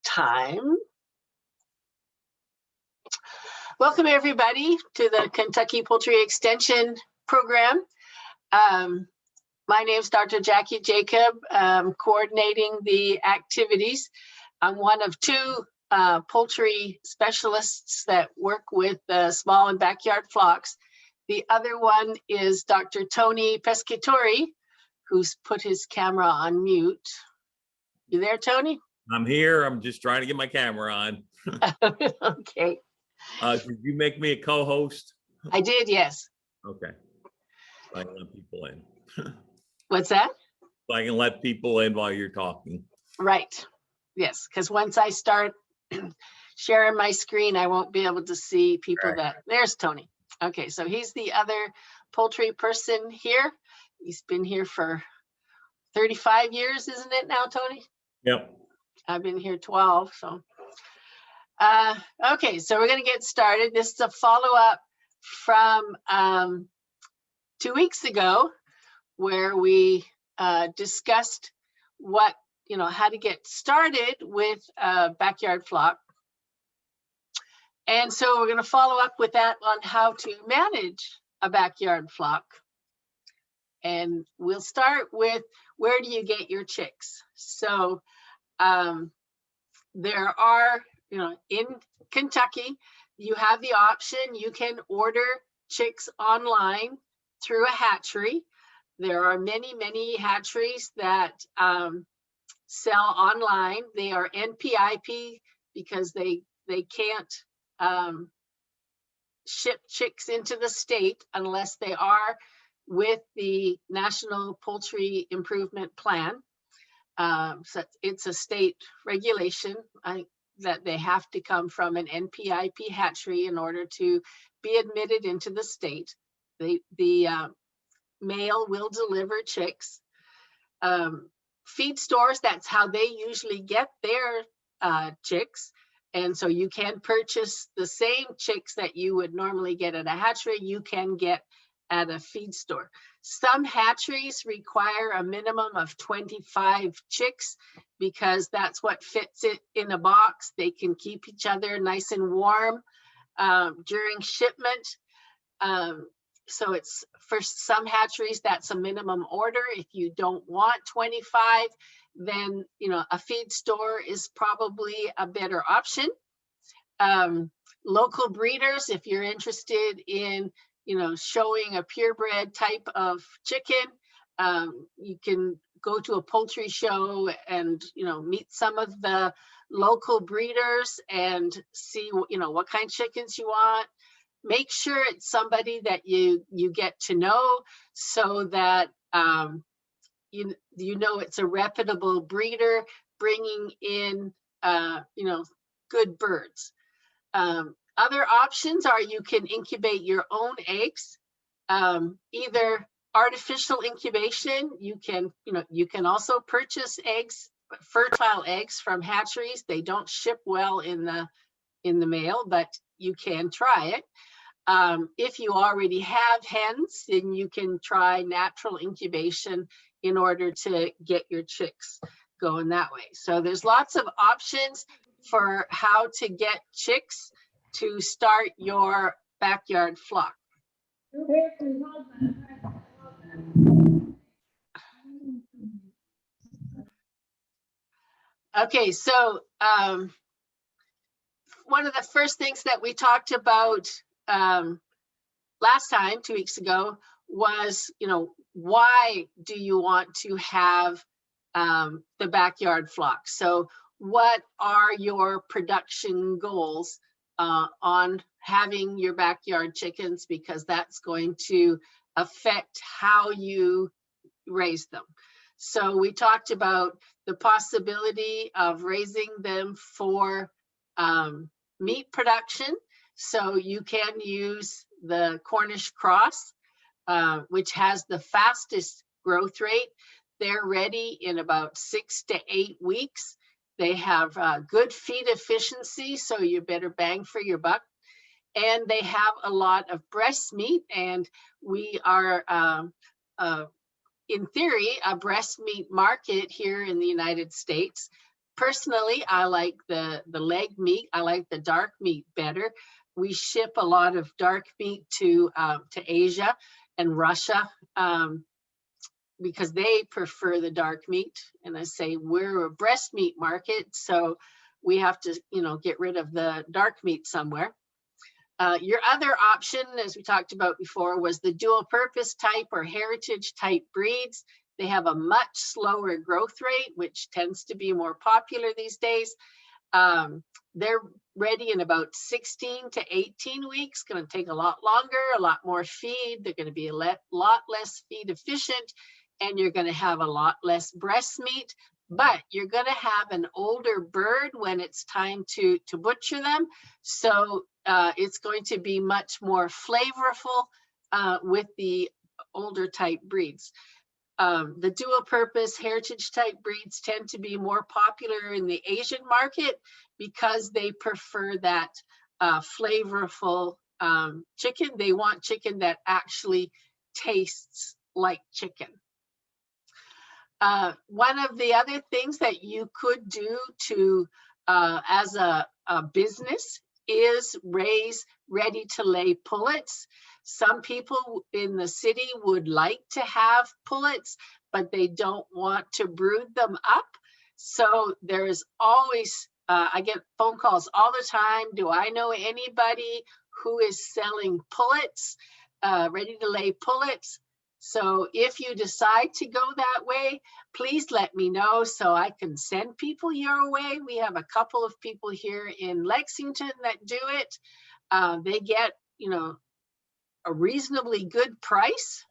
time. Welcome everybody to the Kentucky Poultry Extension Program. My name is Dr. Jackie Jacob, coordinating the activities. I'm one of two poultry specialists that work with small and backyard flocks. The other one is Dr. Tony Pescatori, who's put his camera on mute. You there, Tony? I'm here. I'm just trying to get my camera on. Okay. Did you make me a co-host? I did, yes. Okay. I can let people in. What's that? I can let people in while you're talking. Right. Yes, because once I start sharing my screen, I won't be able to see people that. There's Tony. Okay, so he's the other poultry person here. He's been here for 35 years, isn't it now, Tony? Yep. I've been here 12, so. Okay, so we're going to get started. This is a follow-up from 2 weeks ago where we discussed how to get started with a backyard flock. And so we're going to follow up with that on how to manage a backyard flock. And we'll start with, where do you get your chicks? So there are, in Kentucky, you have the option, you can order chicks online through a hatchery. There are many, many hatcheries that sell online. They are NPIP because they can't ship chicks into the state unless they are with the National Poultry Improvement Plan. So it's a state regulation that they have to come from an NPIP hatchery in order to be admitted into the state. The male will deliver chicks. Feed stores, that's how they usually get their chicks. And so you can purchase the same chicks that you would normally get at a hatchery, you can get at a feed store. Some hatcheries require a minimum of 25 chicks because that's what fits it in a box. They can keep each other nice and warm during shipment. So it's, for some hatcheries, that's a minimum order. If you don't want 25, then a feed store is probably a better option. Local breeders, if you're interested in showing a purebred type of chicken, you can go to a poultry show and meet some of the local breeders and see what kind of chickens you want. Make sure it's somebody that you get to know, so that it's a reputable breeder bringing in good birds. Other options are, you can incubate your own eggs, either artificial incubation. You can also purchase eggs, fertile eggs from hatcheries. They don't ship well in the mail, but you can try it. If you already have hens, then you can try natural incubation in order to get your chicks going that way. So there's lots of options for how to get chicks to start your backyard flock. Okay, so one of the first things that we talked about last time, 2 weeks ago, was, why do you want to have the backyard flock? So what are your production goals on having your backyard chickens, because that's going to affect how you raise them. So we talked about the possibility of raising them for meat production. So you can use the Cornish cross, which has the fastest growth rate. They're ready in about 6 to 8 weeks. They have good feed efficiency, so you better bang for your buck. And they have a lot of breast meat, and we are, in theory, a breast meat market here in the United States. Personally, I like the leg meat. I like the dark meat better. We ship a lot of dark meat to Asia and Russia because they prefer the dark meat. And I say we're a breast meat market, so we have to, get rid of the dark meat somewhere. Your other option, as we talked about before, was the dual purpose type or heritage type breeds. They have a much slower growth rate, which tends to be more popular these days. They're ready in about 16 to 18 weeks, going to take a lot longer, a lot more feed. They're going to be a lot less feed efficient, and you're going to have a lot less breast meat, but you're going to have an older bird when it's time to butcher them. So it's going to be much more flavorful with the older type breeds. The dual purpose heritage type breeds tend to be more popular in the Asian market because they prefer that flavorful chicken. They want chicken that actually tastes like chicken. One of the other things that you could do to, as a business, is raise ready to lay pullets. Some people in the city would like to have pullets, but they don't want to brood them up. So there's always, I get phone calls all the time. Do I know anybody who is selling pullets, ready to lay pullets? So if you decide to go that way, please let me know so I can send people your way. We have a couple of people here in Lexington that do it. They get, a reasonably good price.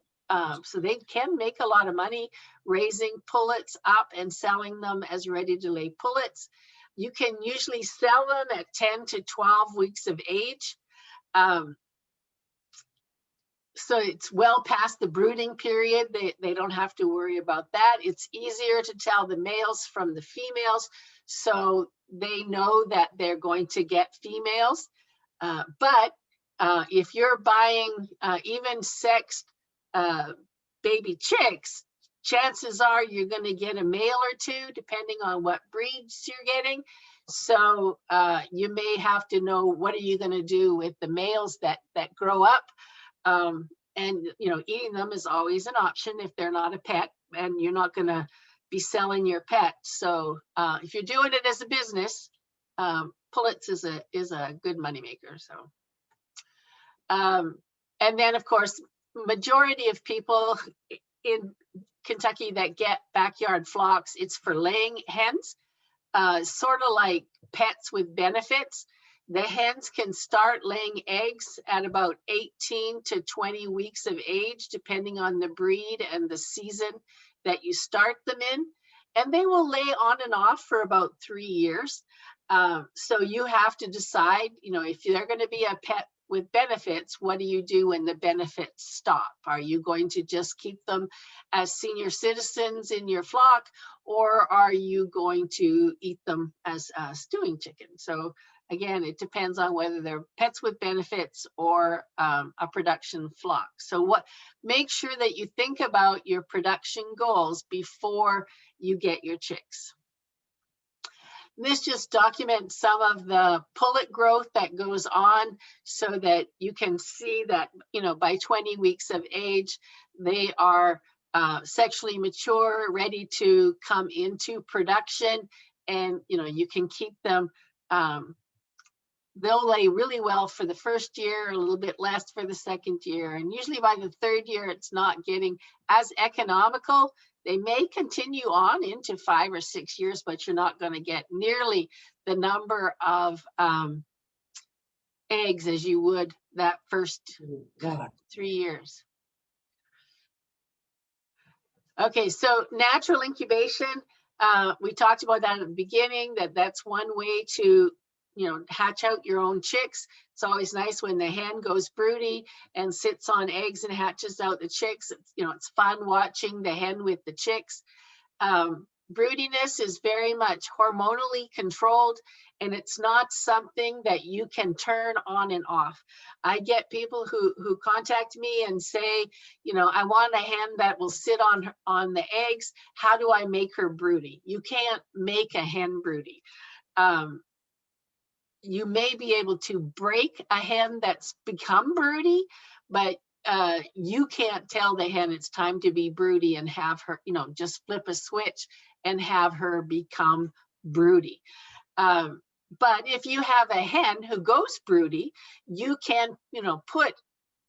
So they can make a lot of money raising pullets up and selling them as ready to lay pullets. You can usually sell them at 10 to 12 weeks of age. So it's well past the brooding period. They don't have to worry about that. It's easier to tell the males from the females, so they know that they're going to get females. But if you're buying even sexed baby chicks, chances are you're going to get a male or two, depending on what breeds you're getting. So you may have to know, what are you going to do with the males that grow up? And eating them is always an option if they're not a pet, and you're not going to be selling your pet. So if you're doing it as a business, pullets is a good moneymaker. So, and then of course, majority of people in Kentucky that get backyard flocks, it's for laying hens, sort of like pets with benefits. The hens can start laying eggs at about 18 to 20 weeks of age, depending on the breed and the season that you start them in. And they will lay on and off for about 3 years. So you have to decide, if they're going to be a pet with benefits, what do you do when the benefits stop? Are you going to just keep them as senior citizens in your flock, or are you going to eat them as stewing chicken? So again, it depends on whether they're pets with benefits or a production flock. So make sure that you think about your production goals before you get your chicks. This just documents some of the pullet growth that goes on so that you can see that, by 20 weeks of age, they are sexually mature, ready to come into production, and, you can keep them. They'll lay really well for the first year, a little bit less for the second year. And usually by the third year, it's not getting as economical. They may continue on into 5 or 6 years, but you're not going to get nearly the number of eggs as you would that first 3 years. Okay, so natural incubation, we talked about that at the beginning, that's one way to hatch out your own chicks. It's always nice when the hen goes broody and sits on eggs and hatches out the chicks. It's fun watching the hen with the chicks. Broodiness is very much hormonally controlled, and it's not something that you can turn on and off. I get people who contact me and say, you know, I want a hen that will sit on the eggs. How do I make her broody? You can't make a hen broody. You may be able to break a hen that's become broody, but you can't tell the hen it's time to be broody and have her, you know, just flip a switch and have her become broody. But if you have a hen who goes broody, you can, you know, put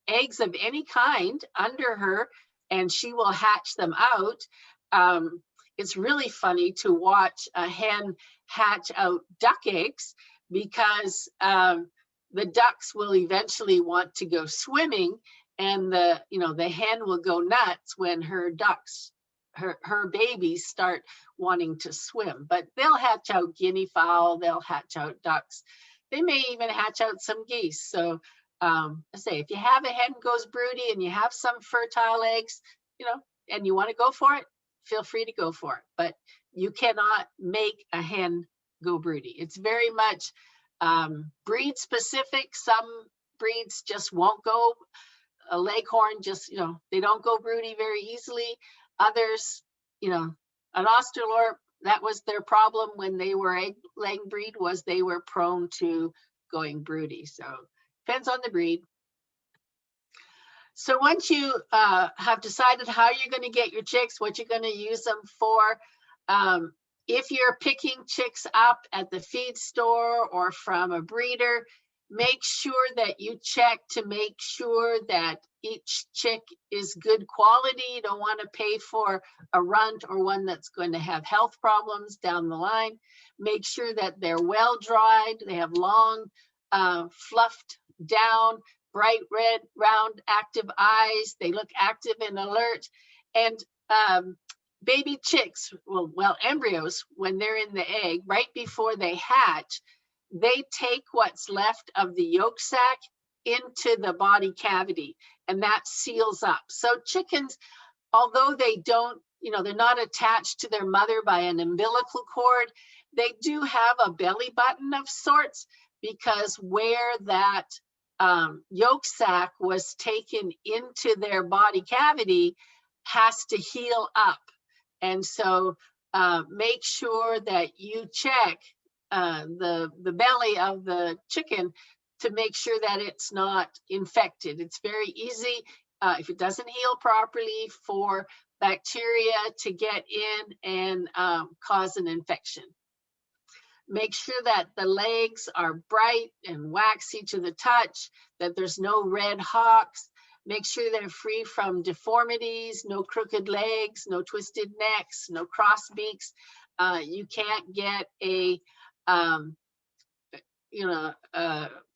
eggs of any kind under her and she will hatch them out. It's really funny to watch a hen hatch out duck eggs because the ducks will eventually want to go swimming, and the hen will go nuts when her ducks, her babies start wanting to swim. But they'll hatch out guinea fowl, they'll hatch out ducks, they may even hatch out some geese. So I say, if you have a hen goes broody and you have some fertile eggs, you know, and you want to go for it, feel free to go for it. But you cannot make a hen go broody. It's very much breed specific. Some breeds just won't go. A leghorn just, you know, they don't go broody very easily. Others, you know, an Australorp, that was their problem when they were egg-laying breed, was they were prone to going broody. So depends on the breed. So once you have decided how you're going to get your chicks, what you're going to use them for, if you're picking chicks up at the feed store or from a breeder, make sure that you check to make sure that each chick is good quality. You don't want to pay for a runt or one that's going to have health problems down the line. Make sure that they're well dried, they have long, fluffed down, bright red, round, active eyes. They look active and alert. And baby chicks, well, embryos, when they're in the egg, right before they hatch, they take what's left of the yolk sac into the body cavity, and that seals up. So chickens, although they don't, you know, they're not attached to their mother by an umbilical cord, they do have a belly button of sorts, because where that yolk sac was taken into their body cavity has to heal up. And so make sure that you check the belly of the chicken to make sure that it's not infected. It's very easy, if it doesn't heal properly, for bacteria to get in and cause an infection. Make sure that the legs are bright and waxy to the touch, that there's no red hocks. Make sure they're free from deformities, no crooked legs, no twisted necks, no cross beaks. You can't get a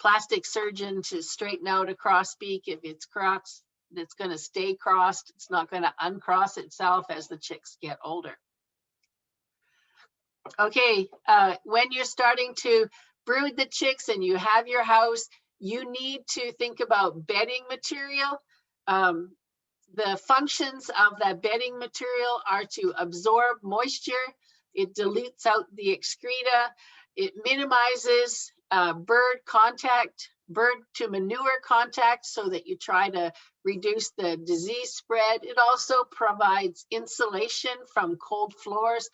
plastic surgeon to straighten out a cross beak. If it's crossed, it's going to stay crossed. It's not going to uncross itself as the chicks get older. Okay, when you're starting to brood the chicks and you have your house, you need to think about bedding material. The functions of that bedding material are to absorb moisture. It dilutes out the excreta. It minimizes bird to manure contact, so that you try to reduce the disease spread. It also provides insulation from cold floors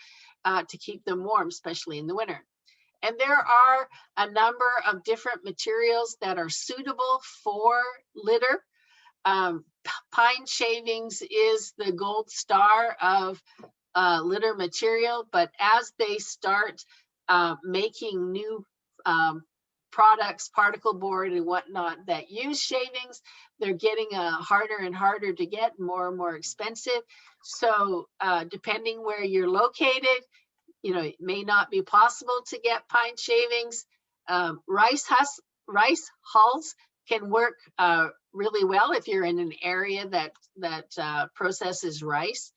to keep them warm, especially in the winter. And there are a number of different materials that are suitable for litter. Pine shavings is the gold star of litter material, but as they start making new products, particle board and whatnot, that use shavings, they're getting harder and harder to get, more and more expensive. So depending where you're located, you know, it may not be possible to get pine shavings. Rice hulls can work really well if you're in an area that processes rice.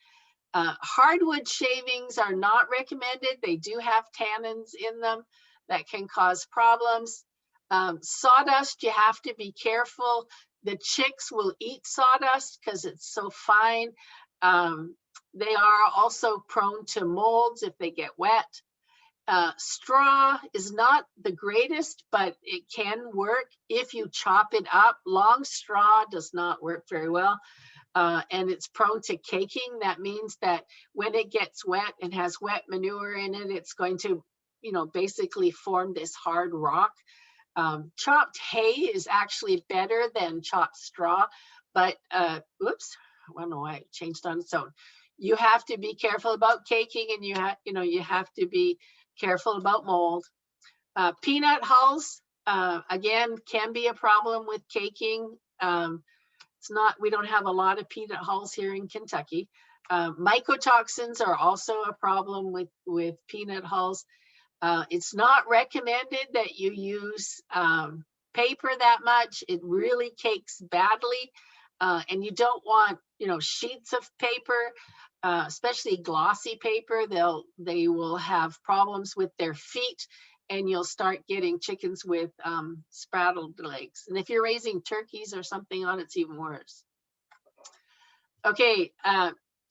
Hardwood shavings are not recommended. They do have tannins in them that can cause problems. Sawdust, you have to be careful. The chicks will eat sawdust because it's so fine. They are also prone to molds if they get wet. Straw is not the greatest, but it can work if you chop it up. Long straw does not work very well, and it's prone to caking. That means that when it gets wet and has wet manure in it, it's going to, basically form this hard rock. Chopped hay is actually better than chopped straw, but oops, I don't know why it changed on its own. You have to be careful about caking, and you have to be careful about mold. Peanut hulls, again, can be a problem with caking. We don't have a lot of peanut hulls here in Kentucky. Mycotoxins are also a problem with peanut hulls. It's not recommended that you use paper that much. It really cakes badly. And you don't want, sheets of paper, especially glossy paper. They will have problems with their feet, and you'll start getting chickens with spraddled legs. And if you're raising turkeys or something on, it's even worse. Okay,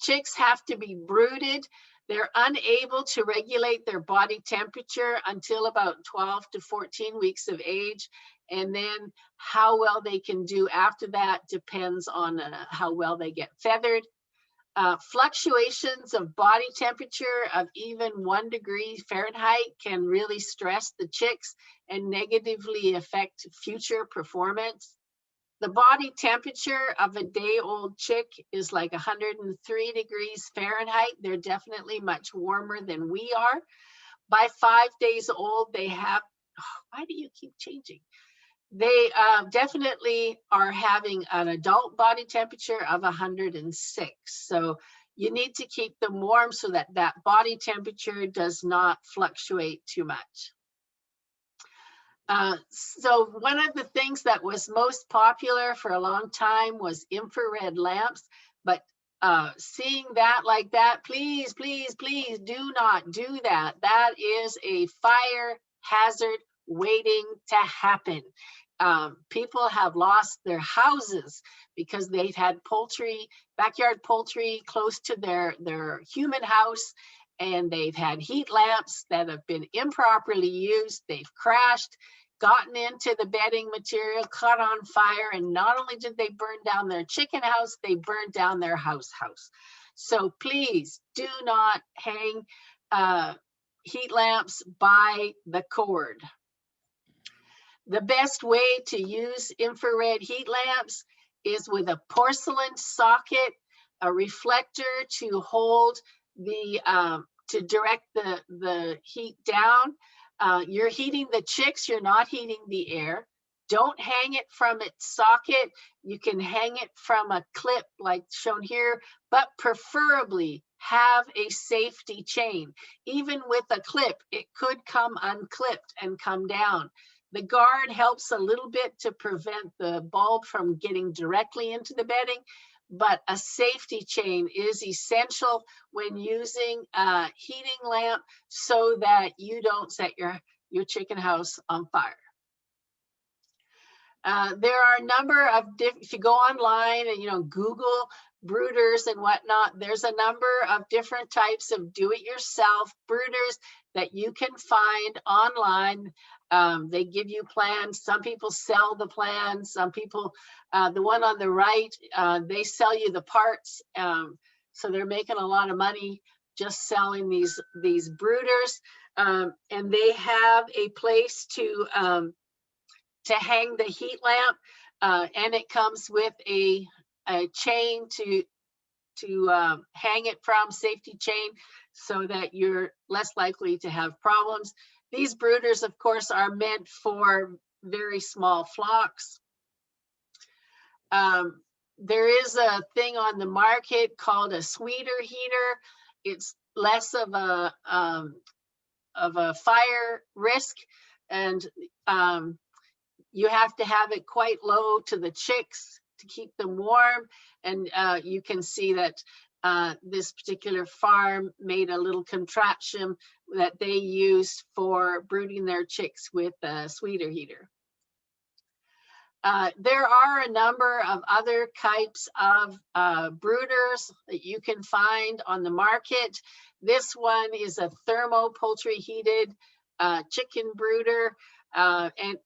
chicks have to be brooded. They're unable to regulate their body temperature until about 12 to 14 weeks of age. And then how well they can do after that depends on how well they get feathered. Fluctuations of body temperature of even 1 degree Fahrenheit can really stress the chicks and negatively affect future performance. The body temperature of a day-old chick is like 103 degrees Fahrenheit. They're definitely much warmer than we are. By 5 days old, they have, why do you keep changing? They definitely are having an adult body temperature of 106. So you need to keep them warm so that that body temperature does not fluctuate too much. So one of the things that was most popular for a long time was infrared lamps, but seeing that like that, please, please, please do not do that. That is a fire hazard waiting to happen. People have lost their houses because they've had backyard poultry close to their human house, and they've had heat lamps that have been improperly used. They've crashed, gotten into the bedding material, caught on fire, and not only did they burn down their chicken house, they burned down their house. So please do not hang heat lamps by the cord. The best way to use infrared heat lamps is with a porcelain socket, a reflector to hold to direct the heat down. You're heating the chicks, you're not heating the air. Don't hang it from its socket. You can hang it from a clip like shown here, but preferably have a safety chain. Even with a clip, it could come unclipped and come down. The guard helps a little bit to prevent the bulb from getting directly into the bedding, but a safety chain is essential when using a heating lamp so that you don't set your chicken house on fire. There are a number of if you go online and Google brooders and whatnot, there's a number of different types of do-it-yourself brooders that you can find online. They give you plans. Some people sell the plans. Some people, the one on the right, they sell you the parts. So they're making a lot of money just selling these brooders. And they have a place to hang the heat lamp, and it comes with a chain to hang it from, safety chain, so that you're less likely to have problems. These brooders, of course, are meant for very small flocks. There is a thing on the market called a sweeter heater. It's less of a fire risk, and you have to have it quite low to the chicks to keep them warm. And you can see that this particular farm made a little contraption that they use for brooding their chicks with a sweeter heater. There are a number of other types of brooders that you can find on the market. This one is a thermo poultry heated chicken brooder, and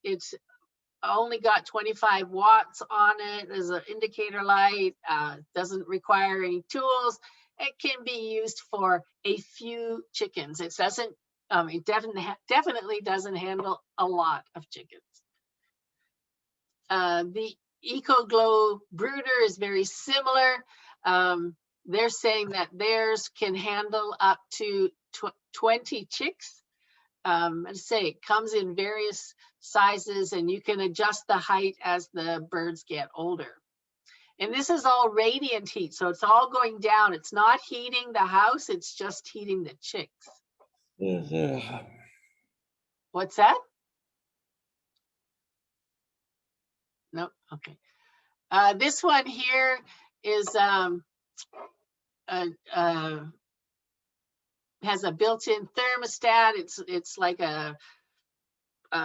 it's only got 25 watts on it. There's an indicator light, doesn't require any tools. It can be used for a few chickens. It doesn't, it definitely doesn't handle a lot of chickens. The EcoGlow brooder is very similar. They're saying that theirs can handle up to 20 chicks. I say it comes in various sizes, and you can adjust the height as the birds get older. And this is all radiant heat, so it's all going down. It's not heating the house, it's just heating the chicks. What's that? No, okay. This one here is has a built-in thermostat. It's like a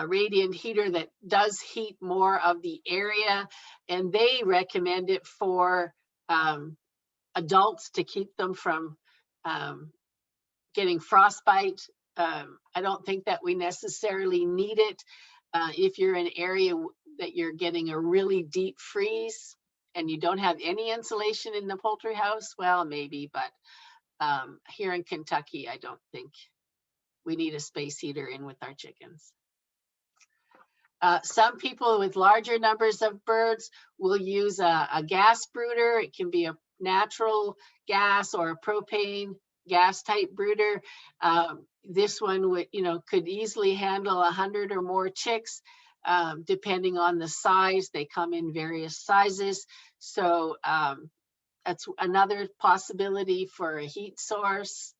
radiant heater that does heat more of the area, and they recommend it for adults to keep them from getting frostbite. I don't think that we necessarily need it if you're in an area that you're getting a really deep freeze and you don't have any insulation in the poultry house. Well, maybe, but here in Kentucky, I don't think we need a space heater in with our chickens. Some people with larger numbers of birds will use a gas brooder. It can be a natural gas or a propane gas type brooder. This one would, could easily handle 100 or more chicks, depending on the size. They come in various sizes. So that's another possibility for a heat source.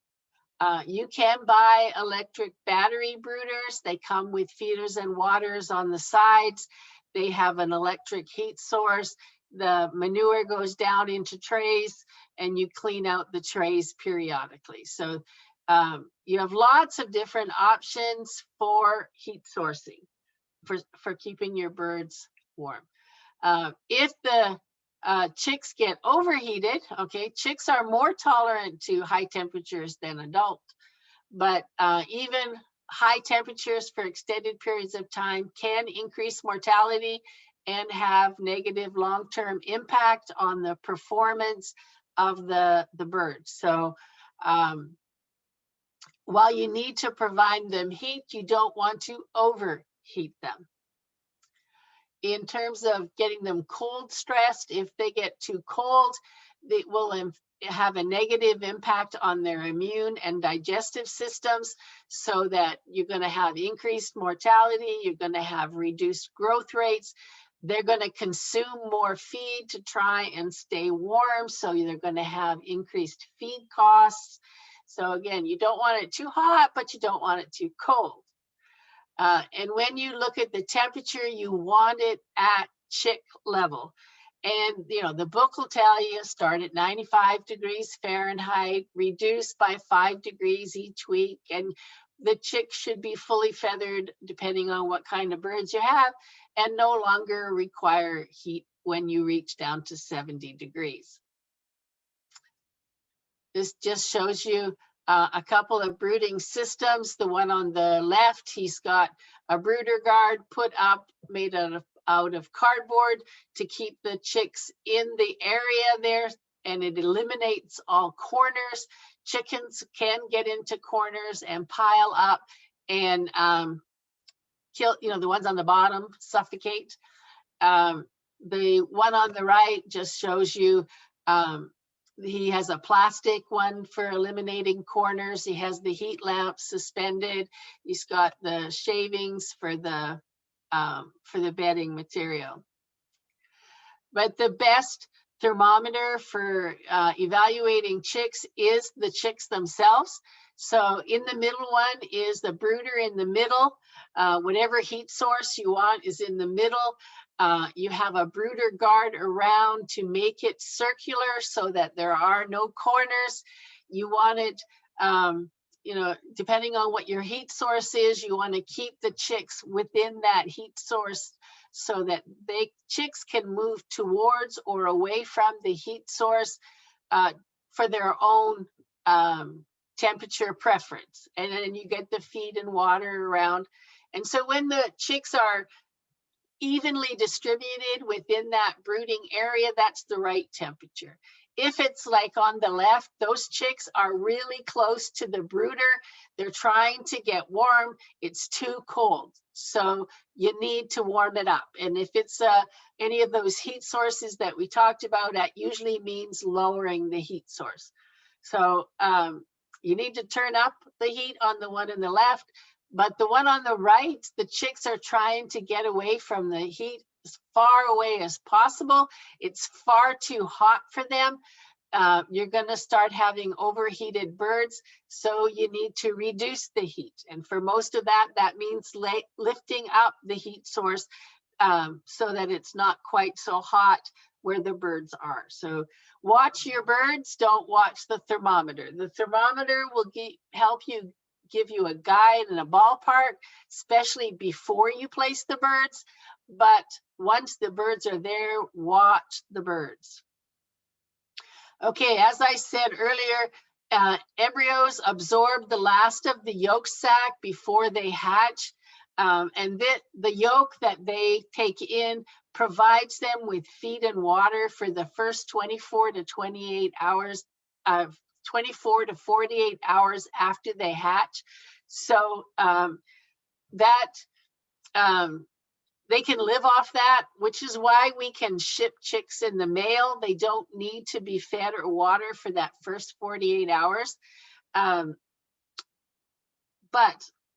You can buy electric battery brooders. They come with feeders and waters on the sides. They have an electric heat source. The manure goes down into trays, and you clean out the trays periodically. So you have lots of different options for heat sourcing, for keeping your birds warm. If the chicks get overheated, okay, chicks are more tolerant to high temperatures than adults, but even high temperatures for extended periods of time can increase mortality and have negative long-term impact on the performance of the birds. So while you need to provide them heat, you don't want to overheat them. In terms of getting them cold stressed, if they get too cold, they will have a negative impact on their immune and digestive systems, so that you're going to have increased mortality, you're going to have reduced growth rates. They're going to consume more feed to try and stay warm, so they're going to have increased feed costs. So again, you don't want it too hot, but you don't want it too cold. And when you look at the temperature, you want it at chick level. And, the book will tell you start at 95 degrees Fahrenheit, reduce by 5 degrees each week. And the chicks should be fully feathered, depending on what kind of birds you have, and no longer require heat when you reach down to 70 degrees. This just shows you a couple of brooding systems. The one on the left, he's got a brooder guard put up, made out of cardboard to keep the chicks in the area there, and it eliminates all corners. Chickens can get into corners and pile up and kill, the ones on the bottom suffocate. The one on the right just shows you he has a plastic one for eliminating corners. He has the heat lamp suspended. He's got the shavings for the bedding material. But the best thermometer for evaluating chicks is the chicks themselves. So in the middle one is the brooder in the middle. Whatever heat source you want is in the middle. You have a brooder guard around to make it circular so that there are no corners. You want it, depending on what your heat source is, you want to keep the chicks within that heat source so that chicks can move towards or away from the heat source for their own temperature preference. And then you get the feed and water around. And so when the chicks are evenly distributed within that brooding area, that's the right temperature. If it's like on the left, those chicks are really close to the brooder. They're trying to get warm. It's too cold. So you need to warm it up. And if it's any of those heat sources that we talked about, that usually means lowering the heat source. So you need to turn up the heat on the one on the left, but the one on the right, the chicks are trying to get away from the heat as far away as possible. It's far too hot for them. You're going to start having overheated birds, so you need to reduce the heat. And for most of that, that means lifting up the heat source so that it's not quite so hot where the birds are. So watch your birds, don't watch the thermometer. The thermometer will give you a guide and a ballpark, especially before you place the birds. But once the birds are there, watch the birds. Okay, as I said earlier, embryos absorb the last of the yolk sac before they hatch. And the yolk that they take in provides them with feed and water for the first 24 to 48 hours, 24 to 48 hours after they hatch. So they can live off that, which is why we can ship chicks in the mail. They don't need to be fed or water for that first 48 hours. But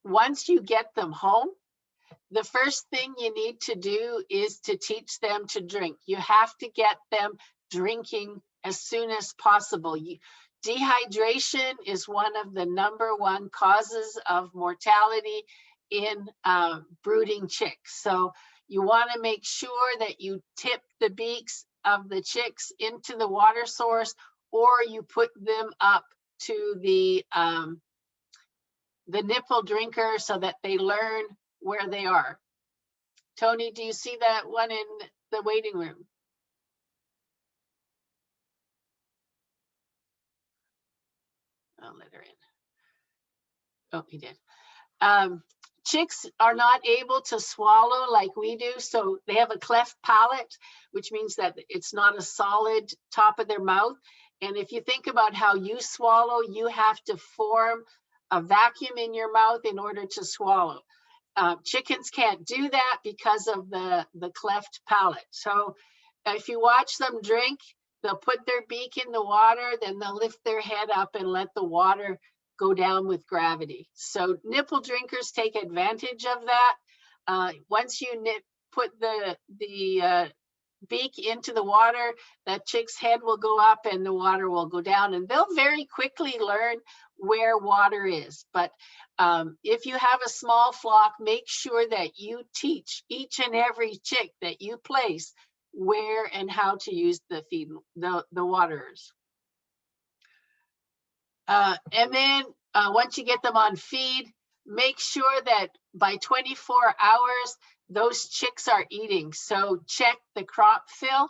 once you get them home, the first thing you need to do is to teach them to drink. You have to get them drinking as soon as possible. Dehydration is one of the #1 causes of mortality in brooding chicks. So you want to make sure that you tip the beaks of the chicks into the water source, or you put them up to the nipple drinker so that they learn where they are. Tony, do you see that one in the waiting room? I'll let her in. Oh, he did. Chicks are not able to swallow like we do, so they have a cleft palate, which means that it's not a solid top of their mouth. And if you think about how you swallow, you have to form a vacuum in your mouth in order to swallow. Chickens can't do that because of the cleft palate. So if you watch them drink, they'll put their beak in the water, then they'll lift their head up and let the water go down with gravity. So nipple drinkers take advantage of that. Once you put the beak into the water, that chick's head will go up and the water will go down, and they'll very quickly learn where water is. But if you have a small flock, make sure that you teach each and every chick that you place where and how to use the feed, the waterers. And then once you get them on feed, make sure that by 24 hours, those chicks are eating. So check the crop fill.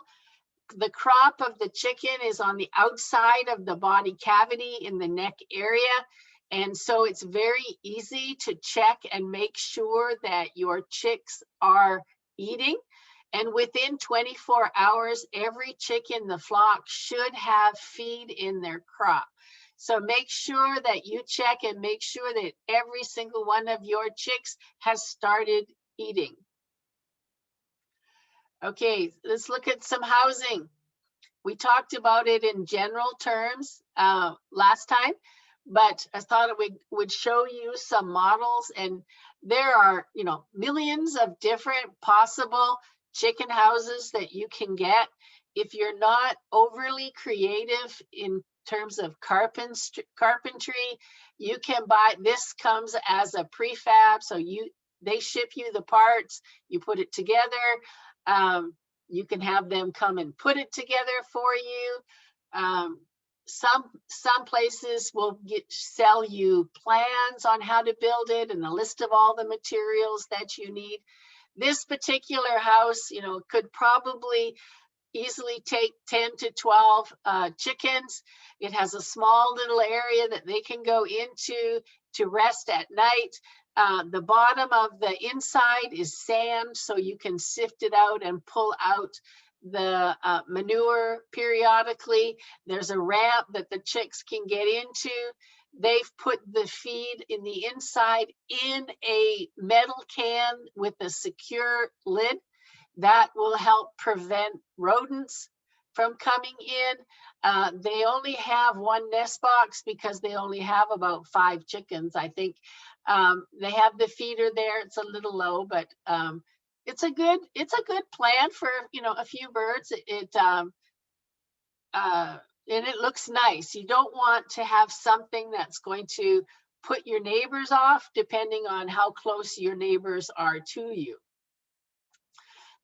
The crop of the chicken is on the outside of the body cavity in the neck area. And so it's very easy to check and make sure that your chicks are eating. And within 24 hours, every chick in the flock should have feed in their crop. So make sure that you check and make sure that every single one of your chicks has started eating. Okay, let's look at some housing. We talked about it in general terms last time, but I thought it would show you some models, and there are, millions of different possible chicken houses that you can get. If you're not overly creative in terms of carpentry, you can buy, this comes as a prefab, so they ship you the parts, you put it together. You can have them come and put it together for you. Some places will sell you plans on how to build it and a list of all the materials that you need. This particular house, could probably easily take 10 to 12 chickens. It has a small little area that they can go into to rest at night. The bottom of the inside is sand, so you can sift it out and pull out the manure periodically. There's a ramp that the chicks can get into. They've put the feed in the inside in a metal can with a secure lid. That will help prevent rodents from coming in. They only have one nest box because they only have about 5 chickens, I think. They have the feeder there. It's a little low, but it's a good plan for a few birds. And it looks nice. You don't want to have something that's going to put your neighbors off, depending on how close your neighbors are to you.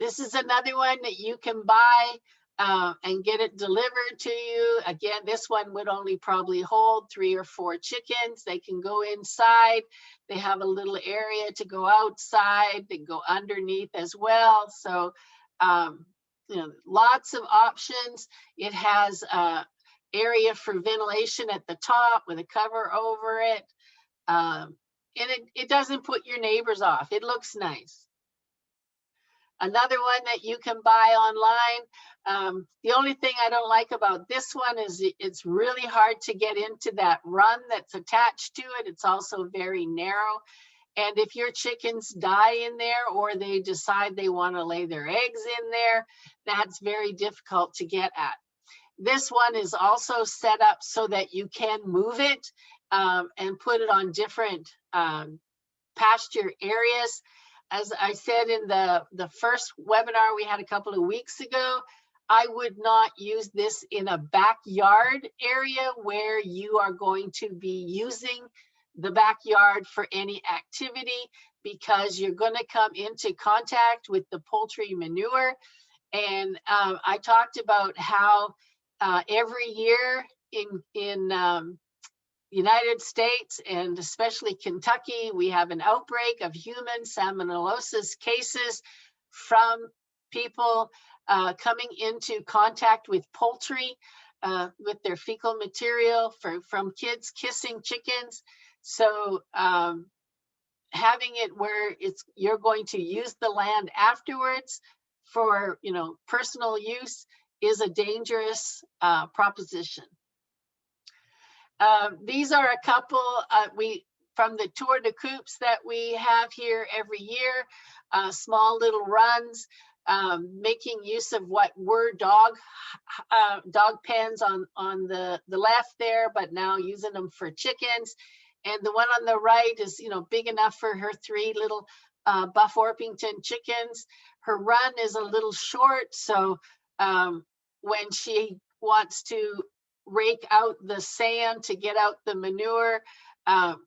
This is another one that you can buy and get it delivered to you. Again, this one would only probably hold 3 or 4 chickens. They can go inside. They have a little area to go outside. They go underneath as well. So, lots of options. It has area for ventilation at the top with a cover over it. And it doesn't put your neighbors off. It looks nice. Another one that you can buy online. The only thing I don't like about this one is it's really hard to get into that run that's attached to it. It's also very narrow. And if your chickens die in there, or they decide they want to lay their eggs in there, that's very difficult to get at. This one is also set up so that you can move it and put it on different pasture areas. As I said in the first webinar we had a couple of weeks ago, I would not use this in a backyard area where you are going to be using the backyard for any activity, because you're going to come into contact with the poultry manure. And I talked about how every year in United States, and especially Kentucky, we have an outbreak of human salmonellosis cases from people coming into contact with poultry, with their fecal material from kids kissing chickens. So having it where you're going to use the land afterwards for personal use is a dangerous proposition. These are a couple from the tour de coops that we have here every year, small little runs, making use of what were dog pens on the left there, but now using them for chickens. And the one on the right is big enough for her 3 little Buff Orpington chickens. Her run is a little short, so when she wants to rake out the sand to get out the manure,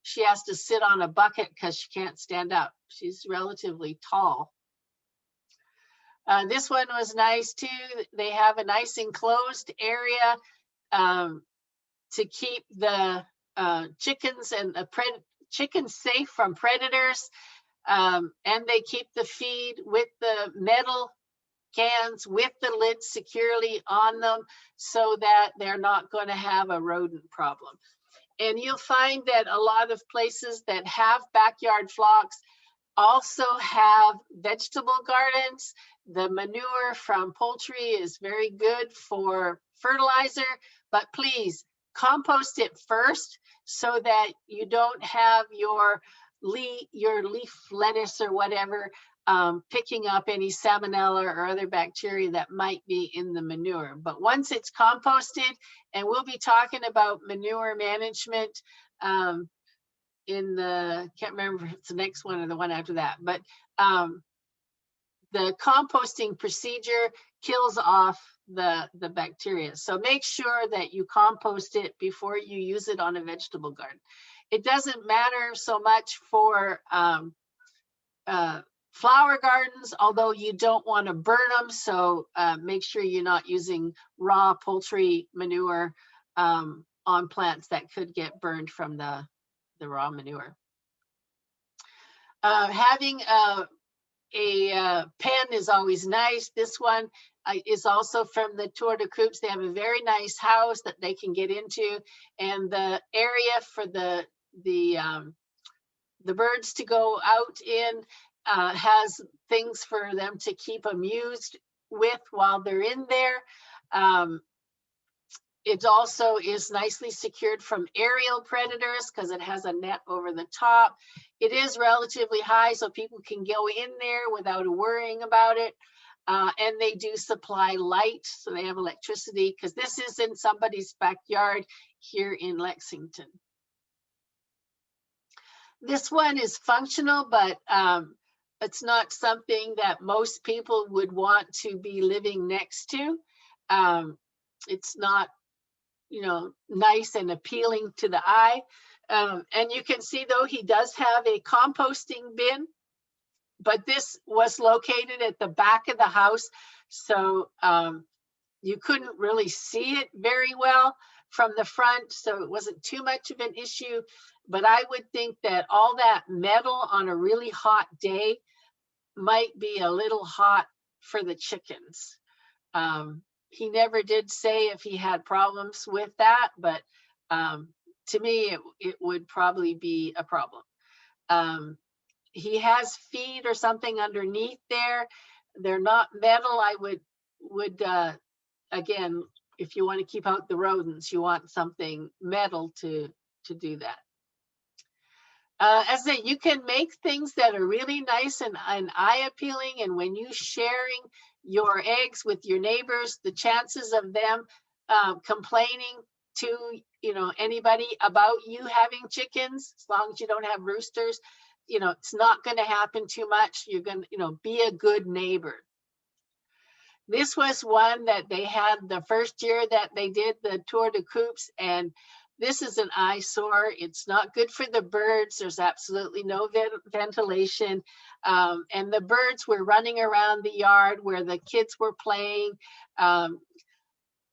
she has to sit on a bucket because she can't stand up. She's relatively tall. This one was nice too. They have a nice enclosed area to keep the chickens and the chickens safe from predators, and they keep the feed with the metal cans with the lids securely on them so that they're not going to have a rodent problem. And you'll find that a lot of places that have backyard flocks also have vegetable gardens. The manure from poultry is very good for fertilizer, but please compost it first so that you don't have your leaf lettuce or whatever picking up any salmonella or other bacteria that might be in the manure. But once it's composted, and we'll be talking about manure management in the, can't remember if it's the next one or the one after that, but the composting procedure kills off the bacteria. So make sure that you compost it before you use it on a vegetable garden. It doesn't matter so much for flower gardens, although you don't want to burn them. So make sure you're not using raw poultry manure on plants that could get burned from the raw manure. Having pen is always nice. This one is also from the Tour de Coops. They have a very nice house that they can get into, and the area for the birds to go out in has things for them to keep amused with while they're in there. It also is nicely secured from aerial predators because it has a net over the top. It is relatively high, so people can go in there without worrying about it. And they do supply light, so they have electricity, because this is in somebody's backyard here in Lexington. This one is functional, but it's not something that most people would want to be living next to. It's not, nice and appealing to the eye. And you can see, though, he does have a composting bin, but this was located at the back of the house, so you couldn't really see it very well from the front, so it wasn't too much of an issue. But I would think that all that metal on a really hot day might be a little hot for the chickens. He never did say if he had problems with that, but to me, it would probably be a problem. He has feed or something underneath there. They're not metal. I would again, if you want to keep out the rodents, you want something metal to do that. As I say, you can make things that are really nice and eye appealing, and when you sharing your eggs with your neighbors, the chances of them complaining to anybody about you having chickens, as long as you don't have roosters, it's not going to happen too much. You're going to be a good neighbor. This was one that they had the first year that they did the Tour de Coops, and this is an eyesore. It's not good for the birds. There's absolutely no ventilation. And the birds were running around the yard where the kids were playing.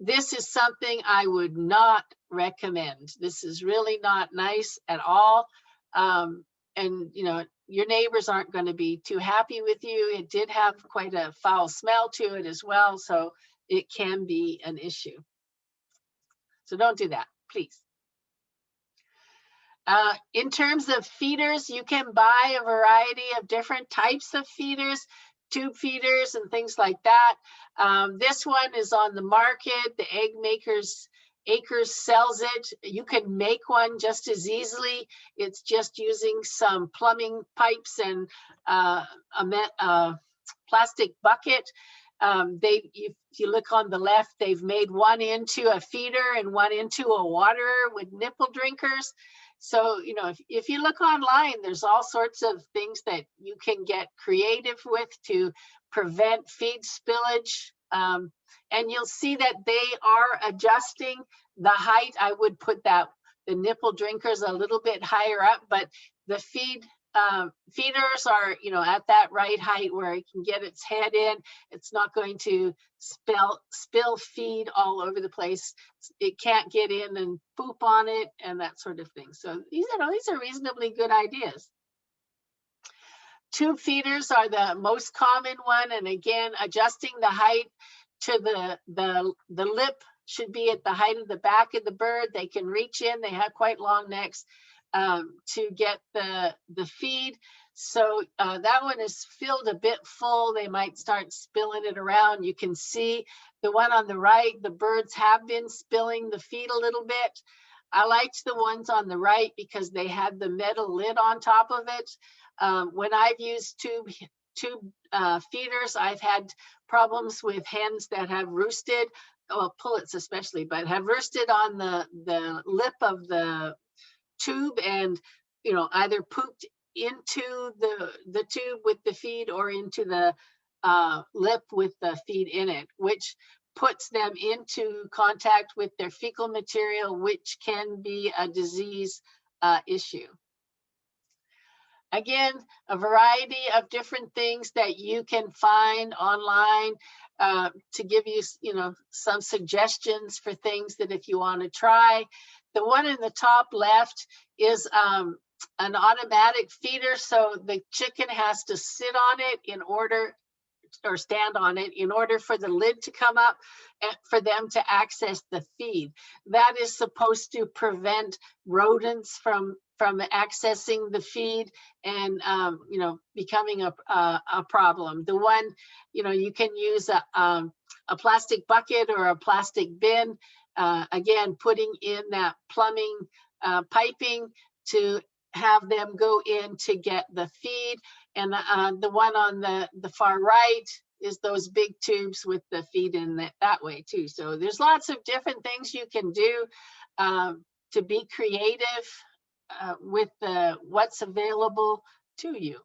This is something I would not recommend. This is really not nice at all. And your neighbors aren't going to be too happy with you. It did have quite a foul smell to it as well, so it can be an issue. So don't do that, please. In terms of feeders, you can buy a variety of different types of feeders, tube feeders and things like that. This one is on the market. The Egg Makers Acres sells it. You can make one just as easily. It's just using some plumbing pipes and a plastic bucket. If you look on the left, they've made one into a feeder and one into a waterer with nipple drinkers. So, if you look online, there's all sorts of things that you can get creative with to prevent feed spillage. And you'll see that they are adjusting the height. I would put the nipple drinkers a little bit higher up, but the feeders are, at that right height where it can get its head in. It's not going to spill feed all over the place. It can't get in and poop on it and that sort of thing. So these are reasonably good ideas. Tube feeders are the most common one, and again, adjusting the height to the lip should be at the height of the back of the bird. They can reach in. They have quite long necks to get the feed. So that one is filled a bit full. They might start spilling it around. You can see the one on the right, the birds have been spilling the feed a little bit. I liked the ones on the right because they had the metal lid on top of it. When I've used tube feeders, I've had problems with hens that have roosted, well, pullets especially, but have roosted on the lip of the tube and either pooped into the tube with the feed or into the lip with the feed in it, which puts them into contact with their fecal material, which can be a disease issue. Again, a variety of different things that you can find online to give you, some suggestions for things that if you want to try. The one in the top left is an automatic feeder, so the chicken has to sit on it in order, or stand on it in order for the lid to come up and for them to access the feed. That is supposed to prevent rodents from accessing the feed and becoming a problem. The one, you can use a plastic bucket or a plastic bin, again putting in that plumbing piping to have them go in to get the feed. And the one on the far right is those big tubes with the feed in that way too. So there's lots of different things you can do to be creative with what's available to you.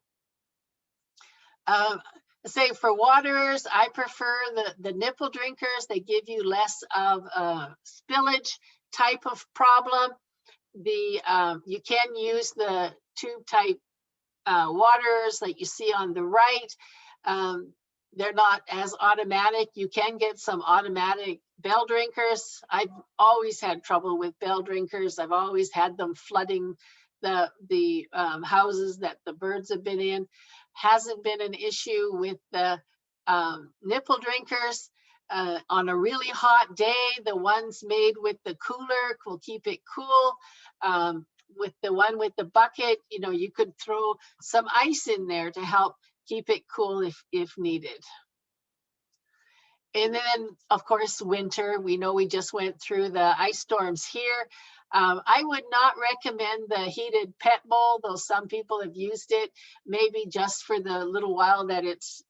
Say for waterers, I prefer the nipple drinkers. They give you less of a spillage type of problem. You can use the tube type waterers that you see on the right. They're not as automatic. You can get some automatic bell drinkers. I've always had trouble with bell drinkers. I've always had them flooding the houses that the birds have been in. Hasn't been an issue with the nipple drinkers. On a really hot day, the ones made with the cooler will keep it cool. With the one with the bucket, you could throw some ice in there to help keep it cool if needed. And then, of course, winter. We know we just went through the ice storms here. I would not recommend the heated pet bowl, though some people have used it, maybe just for the little while that it's,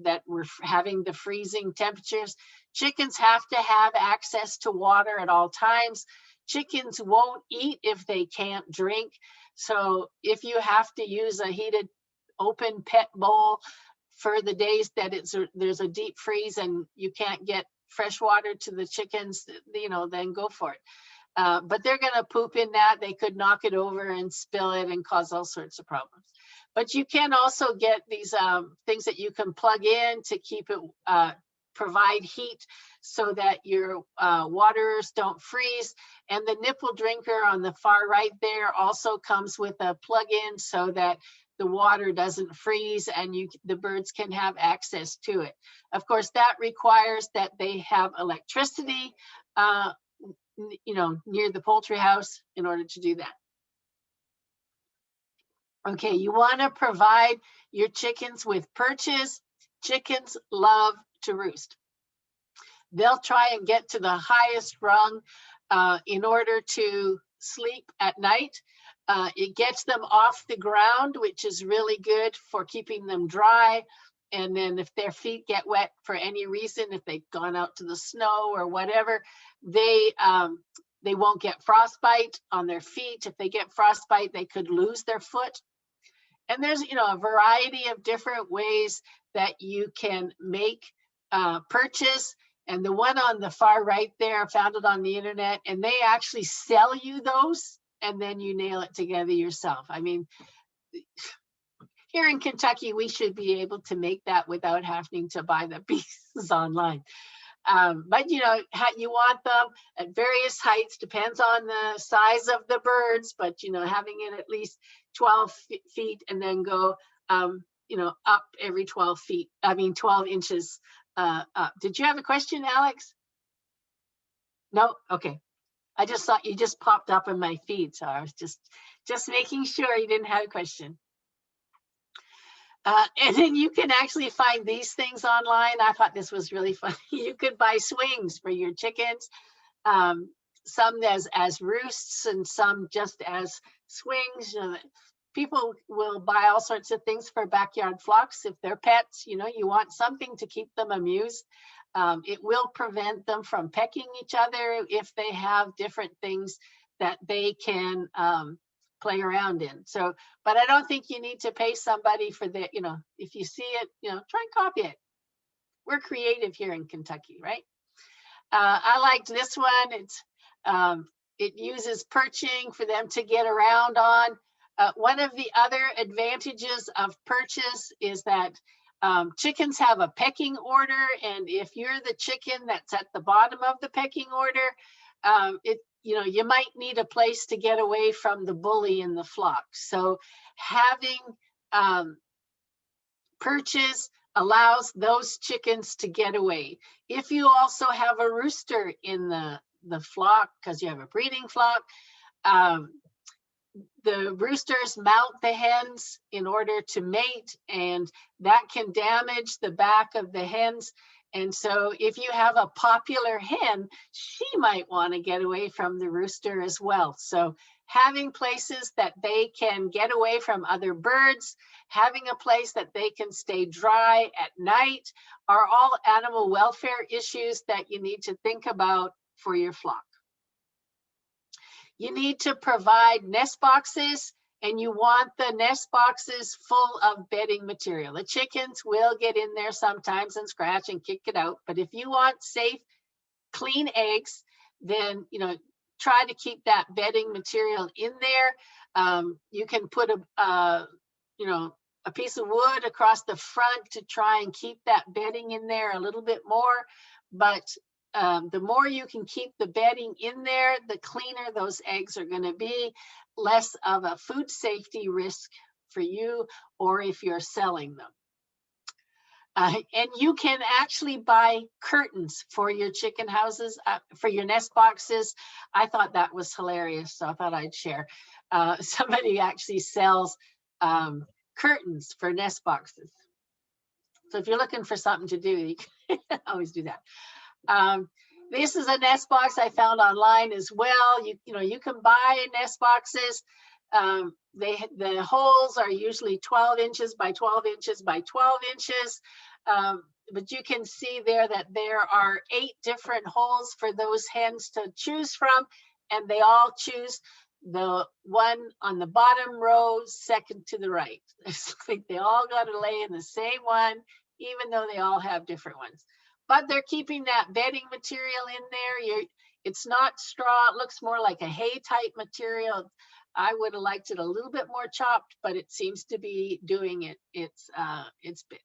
that we're having the freezing temperatures. Chickens have to have access to water at all times. Chickens won't eat if they can't drink. So if you have to use a heated open pet bowl for the days that there's a deep freeze and you can't get fresh water to the chickens, then go for it. But they're going to poop in that. They could knock it over and spill it and cause all sorts of problems. But you can also get these things that you can plug in to keep it, provide heat so that your waterers don't freeze. And the nipple drinker on the far right there also comes with a plug-in so that the water doesn't freeze and the birds can have access to it. Of course, that requires that they have electricity near the poultry house in order to do that. Okay, you want to provide your chickens with perches. Chickens love to roost. They'll try and get to the highest rung in order to sleep at night. It gets them off the ground, which is really good for keeping them dry. And then if their feet get wet for any reason, if they've gone out to the snow or whatever, they won't get frostbite on their feet. If they get frostbite, they could lose their foot. And there's, a variety of different ways that you can make perches. And the one on the far right there, I found it on the internet, and they actually sell you those, and then you nail it together yourself. I mean, here in Kentucky, we should be able to make that without having to buy the pieces online. But you want them at various heights, depends on the size of the birds, but having it at least 12 feet and then go up every 12 inches up. Did you have a question, Alex? No? Okay. I just thought you just popped up in my feed, so I was just making sure you didn't have a question. And then you can actually find these things online. I thought this was really funny. You could buy swings for your chickens, some as roosts and some just as swings. People will buy all sorts of things for backyard flocks. If they're pets, you want something to keep them amused. It will prevent them from pecking each other if they have different things that they can play around in. So, but I don't think you need to pay somebody for the, if you see it, try and copy it. We're creative here in Kentucky, right? I liked this one. It uses perching for them to get around on. One of the other advantages of perches is that chickens have a pecking order, and if you're the chicken that's at the bottom of the pecking order, You might need a place to get away from the bully in the flock. So having perches allows those chickens to get away. If you also have a rooster in the flock, because you have a breeding flock, the roosters mount the hens in order to mate, and that can damage the back of the hens. And so if you have a popular hen, she might want to get away from the rooster as well. So having places that they can get away from other birds, having a place that they can stay dry at night are all animal welfare issues that you need to think about for your flock. You need to provide nest boxes, and you want the nest boxes full of bedding material. The chickens will get in there sometimes and scratch and kick it out, but if you want safe, clean eggs, then try to keep that bedding material in there. You can put a piece of wood across the front to try and keep that bedding in there a little bit more, but the more you can keep the bedding in there, the cleaner those eggs are going to be, less of a food safety risk for you or if you're selling them. And you can actually buy curtains for your chicken houses, for your nest boxes. I thought that was hilarious, so I thought I'd share. Somebody actually sells curtains for nest boxes. So if you're looking for something to do, you can always do that. This is a nest box I found online as well. You can buy nest boxes. The holes are usually 12 inches by 12 inches by 12 inches. But you can see there that there are 8 different holes for those hens to choose from, and they all choose the one on the bottom row, second to the right. It's like they all got to lay in the same one, even though they all have different ones. But they're keeping that bedding material in there. It's not straw. It looks more like a hay type material. I would have liked it a little bit more chopped, but it seems to be doing its bit.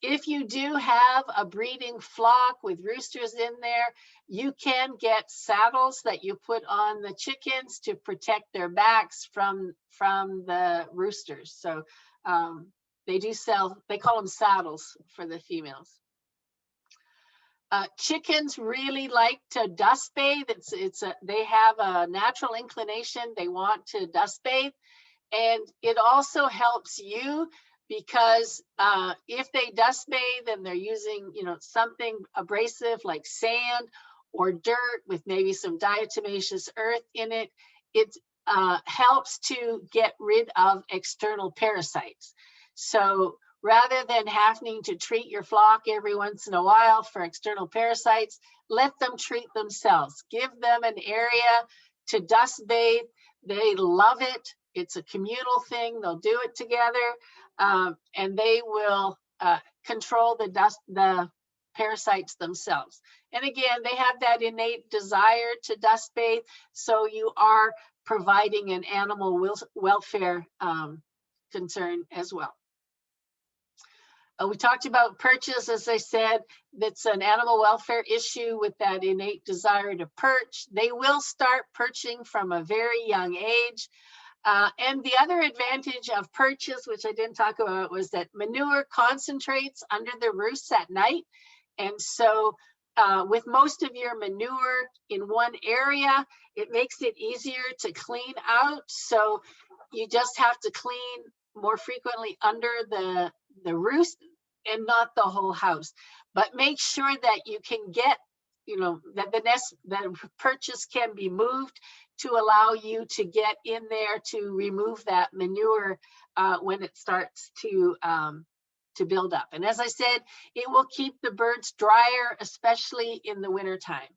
If you do have a breeding flock with roosters in there, you can get saddles that you put on the chickens to protect their backs from the roosters. So they do sell, they call them saddles for the females. Chickens really like to dust bathe. They have a natural inclination. They want to dust bathe. And it also helps you because if they dust bathe and they're using, something abrasive like sand or dirt with maybe some diatomaceous earth in it, it helps to get rid of external parasites. So rather than having to treat your flock every once in a while for external parasites, let them treat themselves. Give them an area to dust bathe. They love it. It's a communal thing. They'll do it together, and they will control the parasites themselves. And again, they have that innate desire to dust bathe, so you are providing an animal welfare concern as well. We talked about perches, as I said, that's an animal welfare issue with that innate desire to perch. They will start perching from a very young age. And the other advantage of perches, which I didn't talk about, was that manure concentrates under the roosts at night. And so with most of your manure in one area, it makes it easier to clean out. So you just have to clean more frequently under the roost and not the whole house. But make sure that you can get, that the perches can be moved to allow you to get in there to remove that manure when it starts to build up. And as I said, it will keep the birds drier, especially in the wintertime.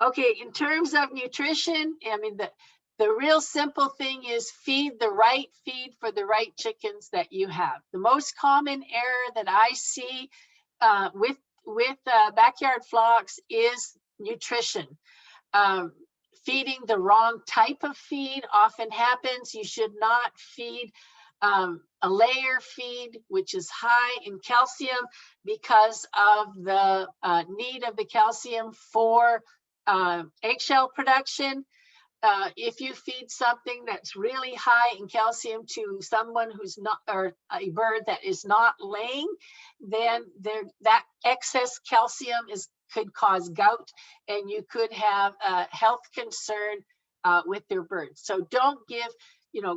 Okay, in terms of nutrition, I mean, the real simple thing is feed the right feed for the right chickens that you have. The most common error that I see with backyard flocks is nutrition. Feeding the wrong type of feed often happens. You should not feed a layer feed, which is high in calcium because of the need of the calcium for eggshell production. If you feed something that's really high in calcium to someone who's not, or a bird that is not laying, then that excess calcium could cause gout, and you could have a health concern with their birds. So don't give,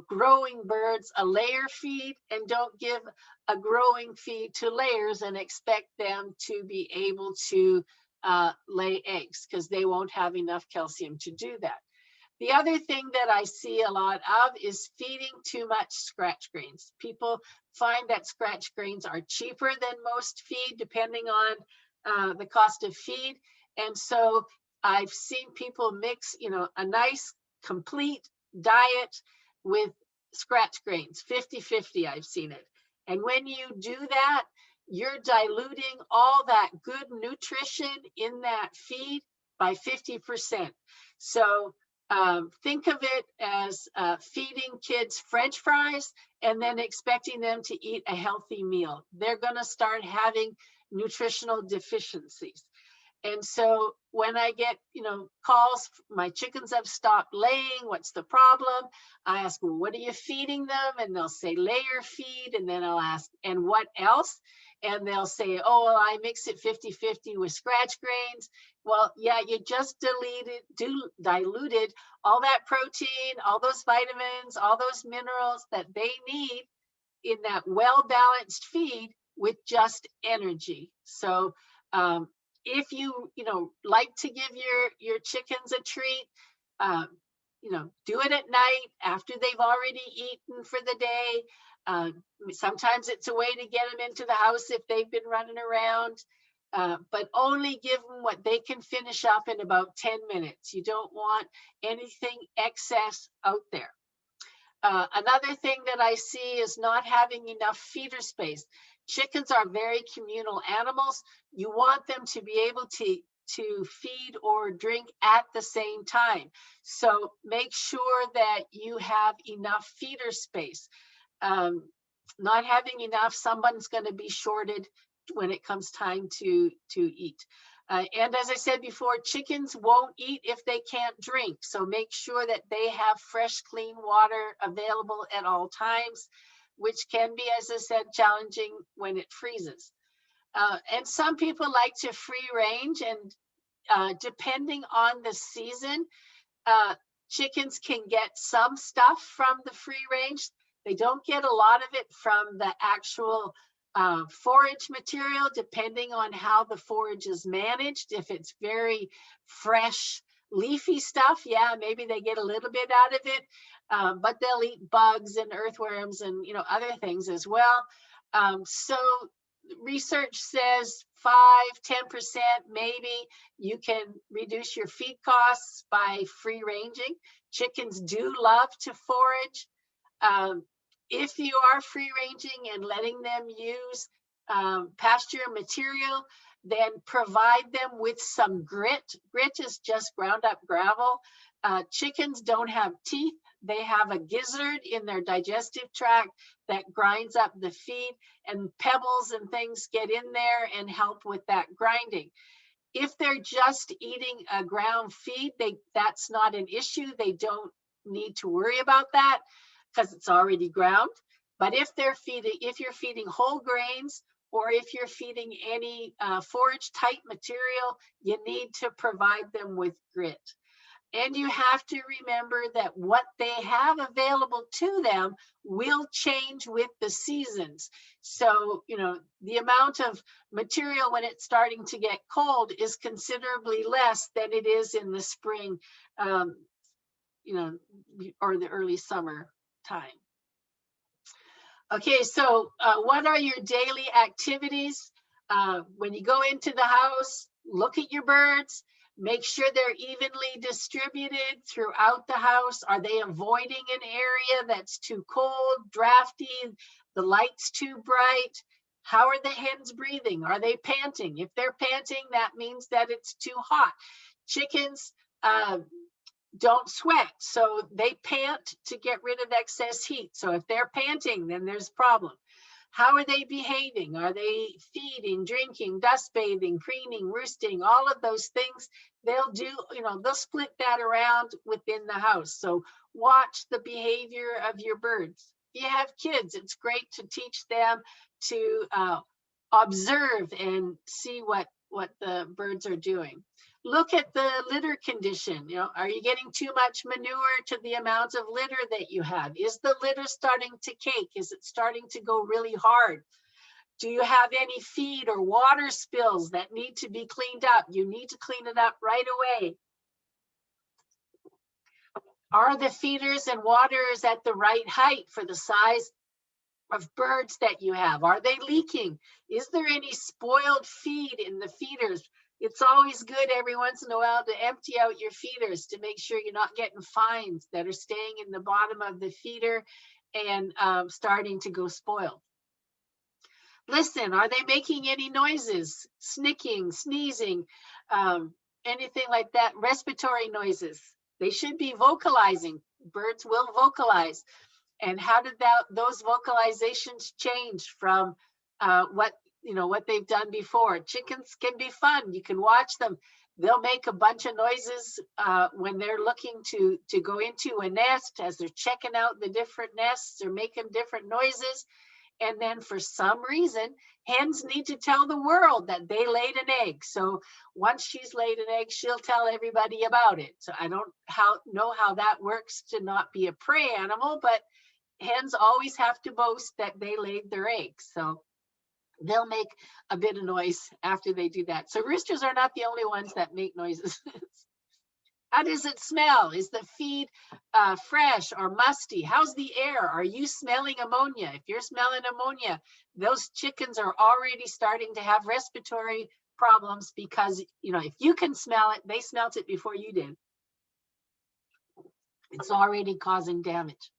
growing birds a layer feed, and don't give a growing feed to layers and expect them to be able to lay eggs, because they won't have enough calcium to do that. The other thing that I see a lot of is feeding too much scratch grains. People find that scratch grains are cheaper than most feed, depending on the cost of feed. And so I've seen people mix, a nice complete diet with scratch grains, 50-50, I've seen it. And when you do that, you're diluting all that good nutrition in that feed by 50%. So think of it as feeding kids French fries and then expecting them to eat a healthy meal. They're going to start having nutritional deficiencies. And so when I get, calls, my chickens have stopped laying, what's the problem? I ask, well, what are you feeding them? And they'll say layer feed. And then I'll ask, and what else? And they'll say, oh, well, I mix it 50-50 with scratch grains. Well, yeah, you just diluted all that protein, all those vitamins, all those minerals that they need in that well-balanced feed with just energy. So if you like to give your chickens a treat, do it at night after they've already eaten for the day. Sometimes it's a way to get them into the house if they've been running around, but only give them what they can finish up in about 10 minutes. You don't want anything excess out there. Another thing that I see is not having enough feeder space. Chickens are very communal animals. You want them to be able to feed or drink at the same time. So make sure that you have enough feeder space. Not having enough, someone's going to be shorted when it comes time to eat. And as I said before, chickens won't eat if they can't drink. So make sure that they have fresh, clean water available at all times, which can be, as I said, challenging when it freezes. And some people like to free range, and depending on the season, chickens can get some stuff from the free range. They don't get a lot of it from the actual forage material, depending on how the forage is managed. If it's very fresh, leafy stuff, yeah, maybe they get a little bit out of it, but they'll eat bugs and earthworms and other things as well. So research says 5-10% maybe you can reduce your feed costs by free ranging. Chickens do love to forage. If you are free ranging and letting them use pasture material, then provide them with some grit. Grit is just ground up gravel. Chickens don't have teeth. They have a gizzard in their digestive tract that grinds up the feed, and pebbles and things get in there and help with that grinding. If they're just eating a ground feed, that's not an issue. They don't need to worry about that because it's already ground. But if you're feeding whole grains, or if you're feeding any forage type material, you need to provide them with grit. And you have to remember that what they have available to them will change with the seasons. So, the amount of material when it's starting to get cold is considerably less than it is in the spring, or the early summer time. Okay, so what are your daily activities? When you go into the house, look at your birds. Make sure they're evenly distributed throughout the house. Are they avoiding an area that's too cold, drafty, the light's too bright? How are the hens breathing? Are they panting? If they're panting, that means that it's too hot. Chickens, don't sweat. So they pant to get rid of excess heat. So if they're panting, then there's a problem. How are they behaving? Are they feeding, drinking, dust bathing, preening, roosting, all of those things? They'll do, they'll split that around within the house. So watch the behavior of your birds. If you have kids, it's great to teach them to observe and see what the birds are doing. Look at the litter condition. Are you getting too much manure to the amount of litter that you have? Is the litter starting to cake? Is it starting to go really hard? Do you have any feed or water spills that need to be cleaned up? You need to clean it up right away. Are the feeders and waters at the right height for the size of birds that you have? Are they leaking? Is there any spoiled feed in the feeders? It's always good every once in a while to empty out your feeders to make sure you're not getting fines that are staying in the bottom of the feeder and starting to go spoiled. Listen, are they making any noises? Snicking, sneezing, anything like that? Respiratory noises. They should be vocalizing. Birds will vocalize. And how did those vocalizations change from what they've done before? Chickens can be fun. You can watch them. They'll make a bunch of noises when they're looking to go into a nest. As they're checking out the different nests, they're making different noises. And then for some reason, hens need to tell the world that they laid an egg. So once she's laid an egg, she'll tell everybody about it. So I don't know how that works to not be a prey animal, but hens always have to boast that they laid their eggs. So they'll make a bit of noise after they do that. So roosters are not the only ones that make noises. How does it smell? Is the feed fresh or musty? How's the air? Are you smelling ammonia? If you're smelling ammonia, those chickens are already starting to have respiratory problems because, if you can smell it, they smelt it before you did. It's already causing damage.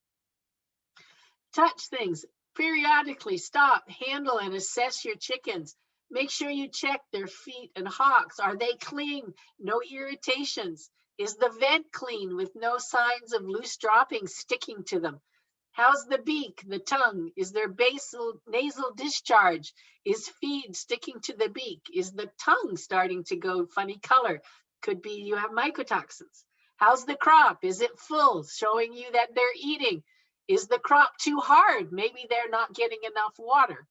Touch things. Periodically stop, handle, and assess your chickens. Make sure you check their feet and hocks. Are they clean? No irritations. Is the vent clean with no signs of loose droppings sticking to them? How's the beak, the tongue? Is there nasal discharge? Is feed sticking to the beak? Is the tongue starting to go funny color? Could be you have mycotoxins. How's the crop? Is it full, showing you that they're eating? Is the crop too hard? Maybe they're not getting enough water.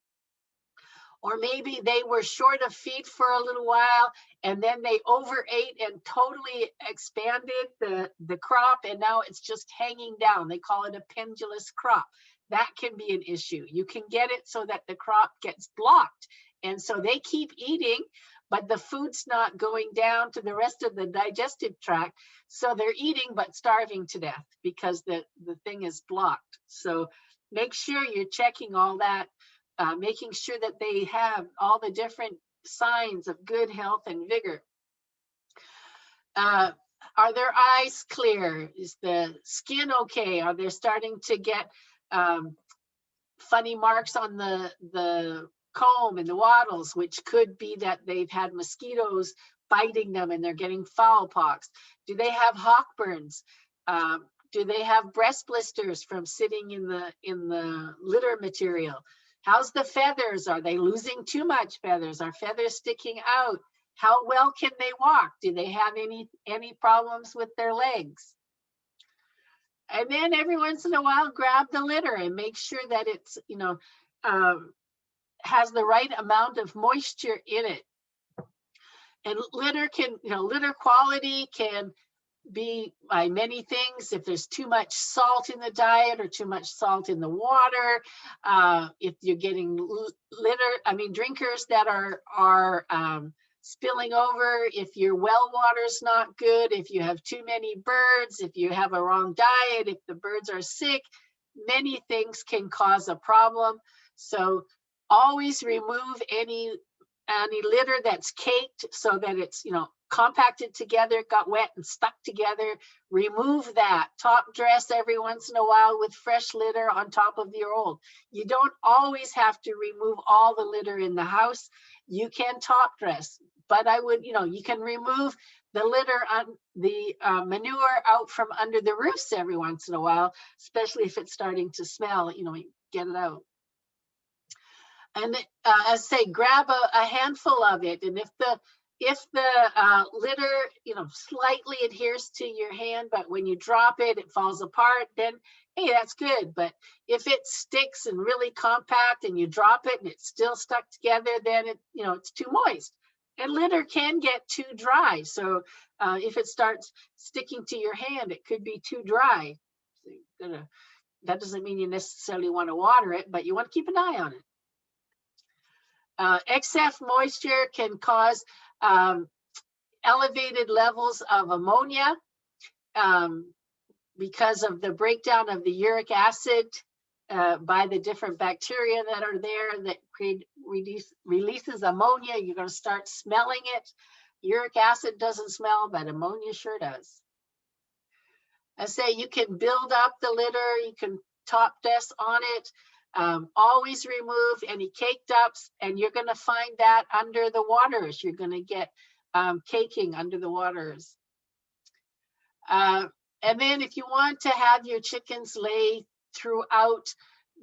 Or maybe they were short of feed for a little while and then they overate and totally expanded the crop and now it's just hanging down. They call it a pendulous crop. That can be an issue. You can get it so that the crop gets blocked. And so they keep eating, but the food's not going down to the rest of the digestive tract. So they're eating, but starving to death because the thing is blocked. So make sure you're checking all that, making sure that they have all the different signs of good health and vigor. Are their eyes clear? Is the skin okay? Are they starting to get funny marks on the comb and the wattles, which could be that they've had mosquitoes biting them and they're getting fowl pox? Do they have hawk burns? Do they have breast blisters from sitting in the litter material? How's the feathers? Are they losing too much feathers? Are feathers sticking out? How well can they walk? Do they have any problems with their legs? And then every once in a while, grab the litter and make sure that it's, has the right amount of moisture in it. And litter quality can be by many things. If there's too much salt in the diet or too much salt in the water, if you're getting drinkers that are spilling over, if your well water's not good, if you have too many birds, if you have a wrong diet, if the birds are sick, many things can cause a problem. So always remove any litter that's caked so that it's, compacted together, got wet and stuck together. Remove that. Top dress every once in a while with fresh litter on top of your old. You don't always have to remove all the litter in the house. You can top dress, but I would, you can remove the litter on the manure out from under the roofs every once in a while, especially if it's starting to smell, you know, get it out. And as I say, grab a handful of it. And if the litter, you know, slightly adheres to your hand, but when you drop it, it falls apart, then hey, that's good. But if it sticks and really compact and you drop it and it's still stuck together, then it, you know, it's too moist. And litter can get too dry. So if it starts sticking to your hand, it could be too dry. So that doesn't mean you necessarily want to water it, but you want to keep an eye on it. Excess moisture can cause elevated levels of ammonia because of the breakdown of the uric acid by the different bacteria that are there that releases ammonia. You're going to start smelling it. Uric acid doesn't smell, but ammonia sure does. I say you can build up the litter, you can top dress on it. Always remove any caked ups, and you're going to find that under the waters. You're going to get caking under the waters. And then if you want to have your chickens lay throughout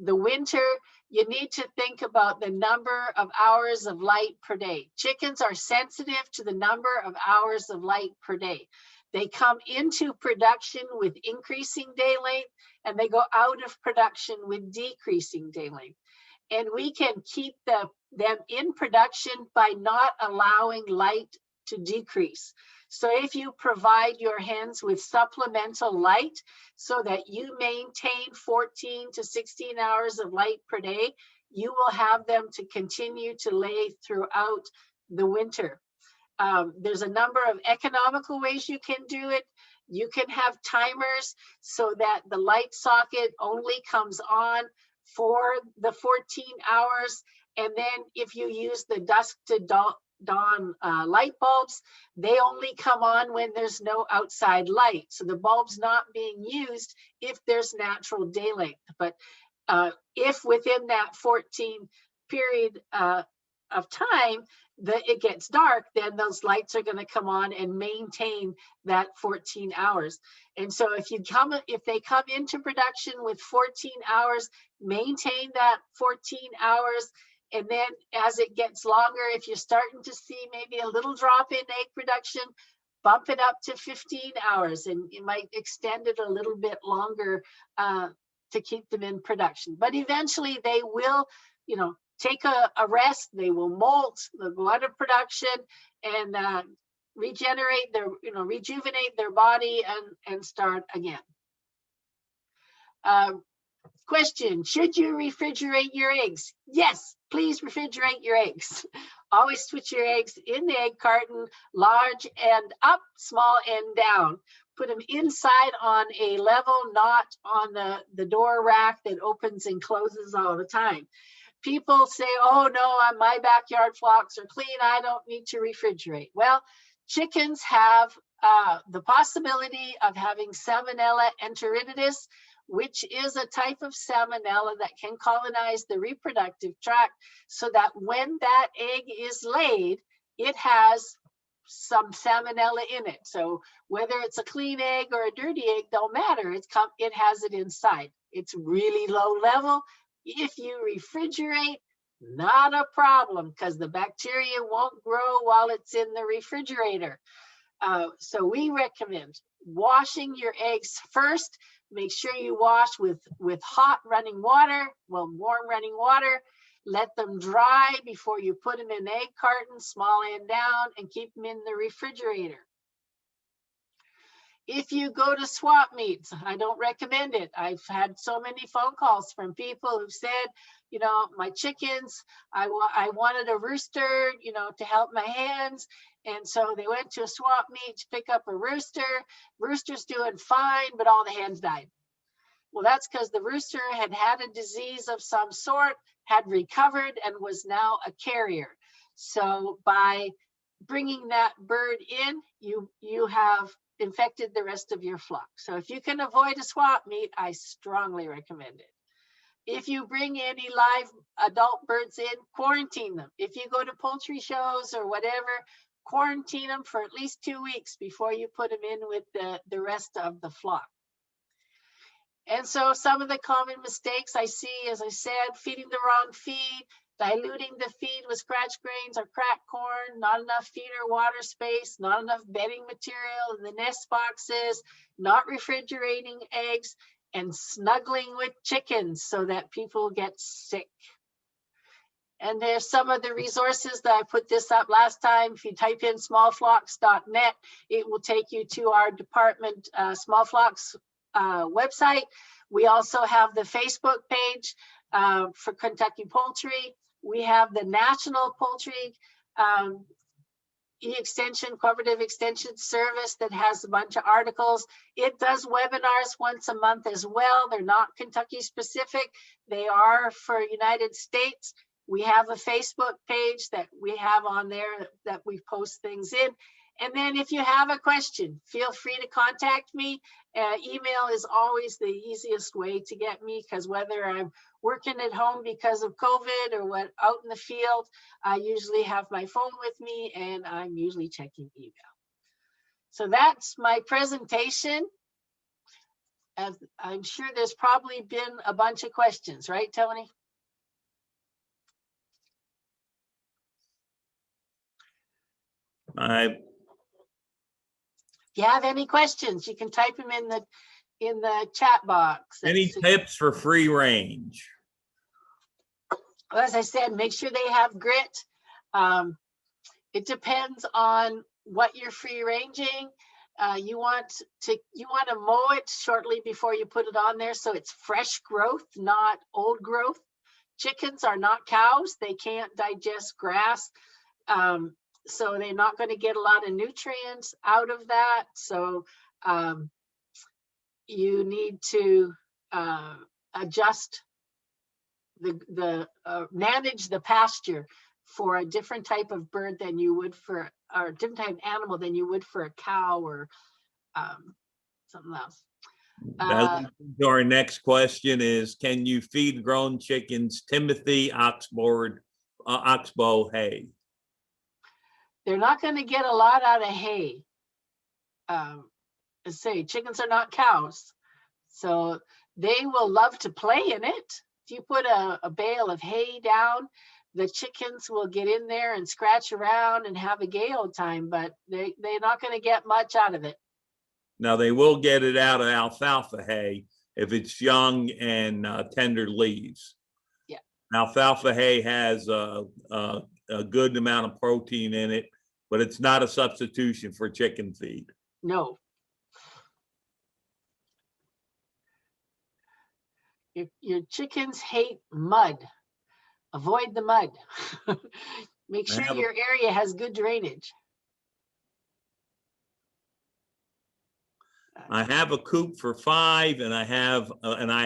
the winter, you need to think about the number of hours of light per day. Chickens are sensitive to the number of hours of light per day. They come into production with increasing day length, and they go out of production with decreasing day length. And we can keep them in production by not allowing light to decrease. So if you provide your hens with supplemental light so that you maintain 14 to 16 hours of light per day, you will have them to continue to lay throughout the winter. There's a number of economical ways you can do it. You can have timers so that the light socket only comes on for the 14 hours. And then if you use the dusk to dawn light bulbs, they only come on when there's no outside light. So the bulb's not being used if there's natural day length. But if within that 14 period of time, it gets dark, then those lights are going to come on and maintain that 14 hours. And so if they come into production with 14 hours, maintain that 14 hours. And then as it gets longer, if you're starting to see maybe a little drop in egg production, bump it up to 15 hours, and you might extend it a little bit longer to keep them in production. But eventually they will, you know, take a rest, they will molt, they'll go out of production and regenerate their, you know, rejuvenate their body and start again. Question, should you refrigerate your eggs? Yes, please refrigerate your eggs. Always switch your eggs in the egg carton, large end up, small end down. Put them inside on a level, not on the door rack that opens and closes all the time. People say, oh no, my backyard flocks are clean, I don't need to refrigerate. Well, chickens have the possibility of having Salmonella enteritidis, which is a type of salmonella that can colonize the reproductive tract, so that when that egg is laid, it has some salmonella in it. So whether it's a clean egg or a dirty egg, don't matter. It has it inside. It's really low level. If you refrigerate, not a problem, because the bacteria won't grow while it's in the refrigerator. So we recommend washing your eggs first. Make sure you wash with hot running water, well, warm running water. Let them dry before you put them in egg cartons, small end down, and keep them in the refrigerator. If you go to swap meets, I don't recommend it. I've had so many phone calls from people who've said, you know, my chickens, I wanted a rooster, you know, to help my hens. And so they went to a swap meet to pick up a rooster. Rooster's doing fine, but all the hens died. Well, that's because the rooster had had a disease of some sort, had recovered, and was now a carrier. So by bringing that bird in, you have infected the rest of your flock. So if you can avoid a swap meet, I strongly recommend it. If you bring any live adult birds in, quarantine them. If you go to poultry shows or whatever, quarantine them for at least 2 weeks before you put them in with the rest of the flock. And so some of the common mistakes I see, as I said, feeding the wrong feed, diluting the feed with scratch grains or cracked corn, not enough feeder water space, not enough bedding material in the nest boxes, not refrigerating eggs, and snuggling with chickens so that people get sick. And there's some of the resources that I put this up last time. If you type in smallflocks.net, it will take you to our department small flocks website. We also have the Facebook page for Kentucky Poultry. We have the National Poultry E-Extension, Cooperative Extension Service that has a bunch of articles. It does webinars once a month as well. They're not Kentucky specific. They are for United States. We have a Facebook page that we have on there that we post things in. And then if you have a question, feel free to contact me. Email is always the easiest way to get me, because whether I'm working at home because of COVID or what out in the field, I usually have my phone with me and I'm usually checking email. So that's my presentation. And I'm sure there's probably been a bunch of questions, right, Tony? If you have any questions, you can type them in the chat box. Any tips for free range? As I said, make sure they have grit. It depends on what you're free ranging. You want to mow it shortly before you put it on there, so it's fresh growth, not old growth. Chickens are not cows; they can't digest grass. So they're not going to get a lot of nutrients out of that. So you need to adjust manage the pasture for a different type of bird than you would for, or a different type of animal than you would for a cow or something else. Our next question is, can you feed grown chickens Timothy oxbow hay? They're not going to get a lot out of hay. Let's say chickens are not cows, so they will love to play in it. If you put a bale of hay down, the chickens will get in there and scratch around and have a gay old time, but they're not going to get much out of it. Now they will get it out of alfalfa hay if it's young and tender leaves. Yeah. Alfalfa hay has a good amount of protein in it, but it's not a substitution for chicken feed. No. Your chickens hate mud. Avoid the mud. Make sure your area has good drainage. I have a coop for 5, and I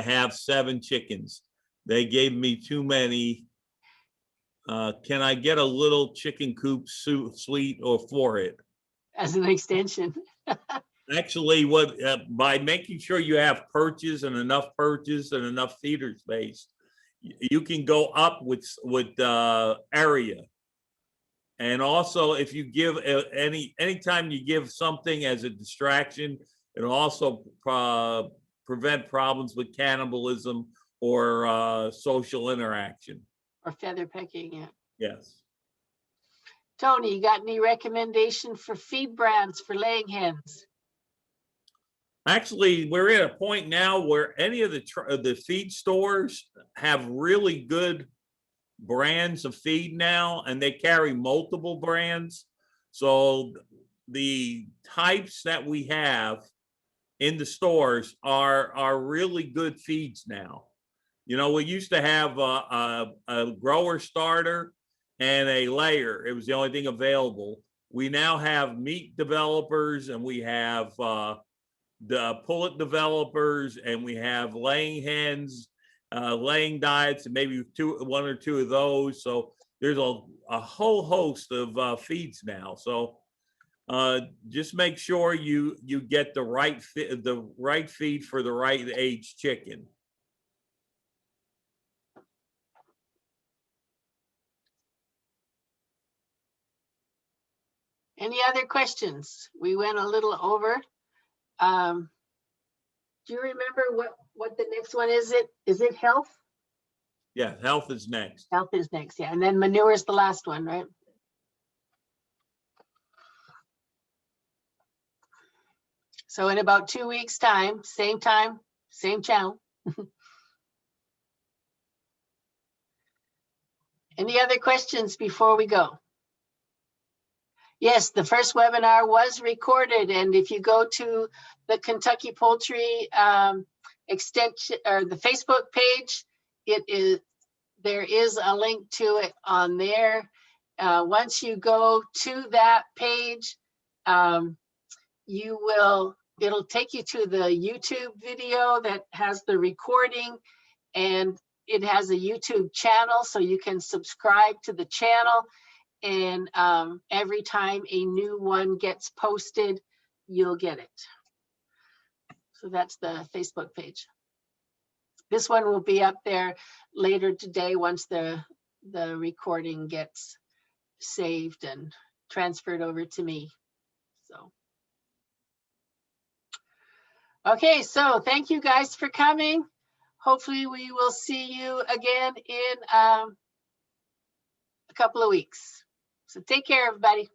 have 7 chickens. They gave me too many. Can I get a little chicken coop suite or for it? As an extension. Actually, by making sure you have perches and enough feeder space, you can go up with area. And also, if you give anytime you give something as a distraction, it'll also prevent problems with cannibalism or social interaction. Or feather pecking, yeah. Yes. Tony, you got any recommendation for feed brands for laying hens? Actually, we're at a point now where any of the feed stores have really good brands of feed now, and they carry multiple brands. So the types that we have in the stores are really good feeds now. You know, we used to have a grower starter and a layer. It was the only thing available. We now have meat developers, and we have the pullet developers, and we have laying hens, laying diets, and maybe 1 or 2 of those. So there's a whole host of feeds now. So just make sure you get the right feed for the right age chicken. Any other questions? We went a little over. Do you remember what the next one is? Is it health? Yeah, health is next. Health is next, yeah. And then manure is the last one, right? So in about 2 weeks' time, same channel. Any other questions before we go? Yes, the first webinar was recorded, and if you go to the Kentucky Poultry extension or the Facebook page, there is a link to it on there. Once you go to that page, it'll take you to the YouTube video that has the recording, and it has a YouTube channel, so you can subscribe to the channel. And every time a new one gets posted, you'll get it. So that's the Facebook page. This one will be up there later today once the recording gets saved and transferred over to me. So, okay, so thank you guys for coming. Hopefully we will see you again in a couple of weeks. So take care, everybody.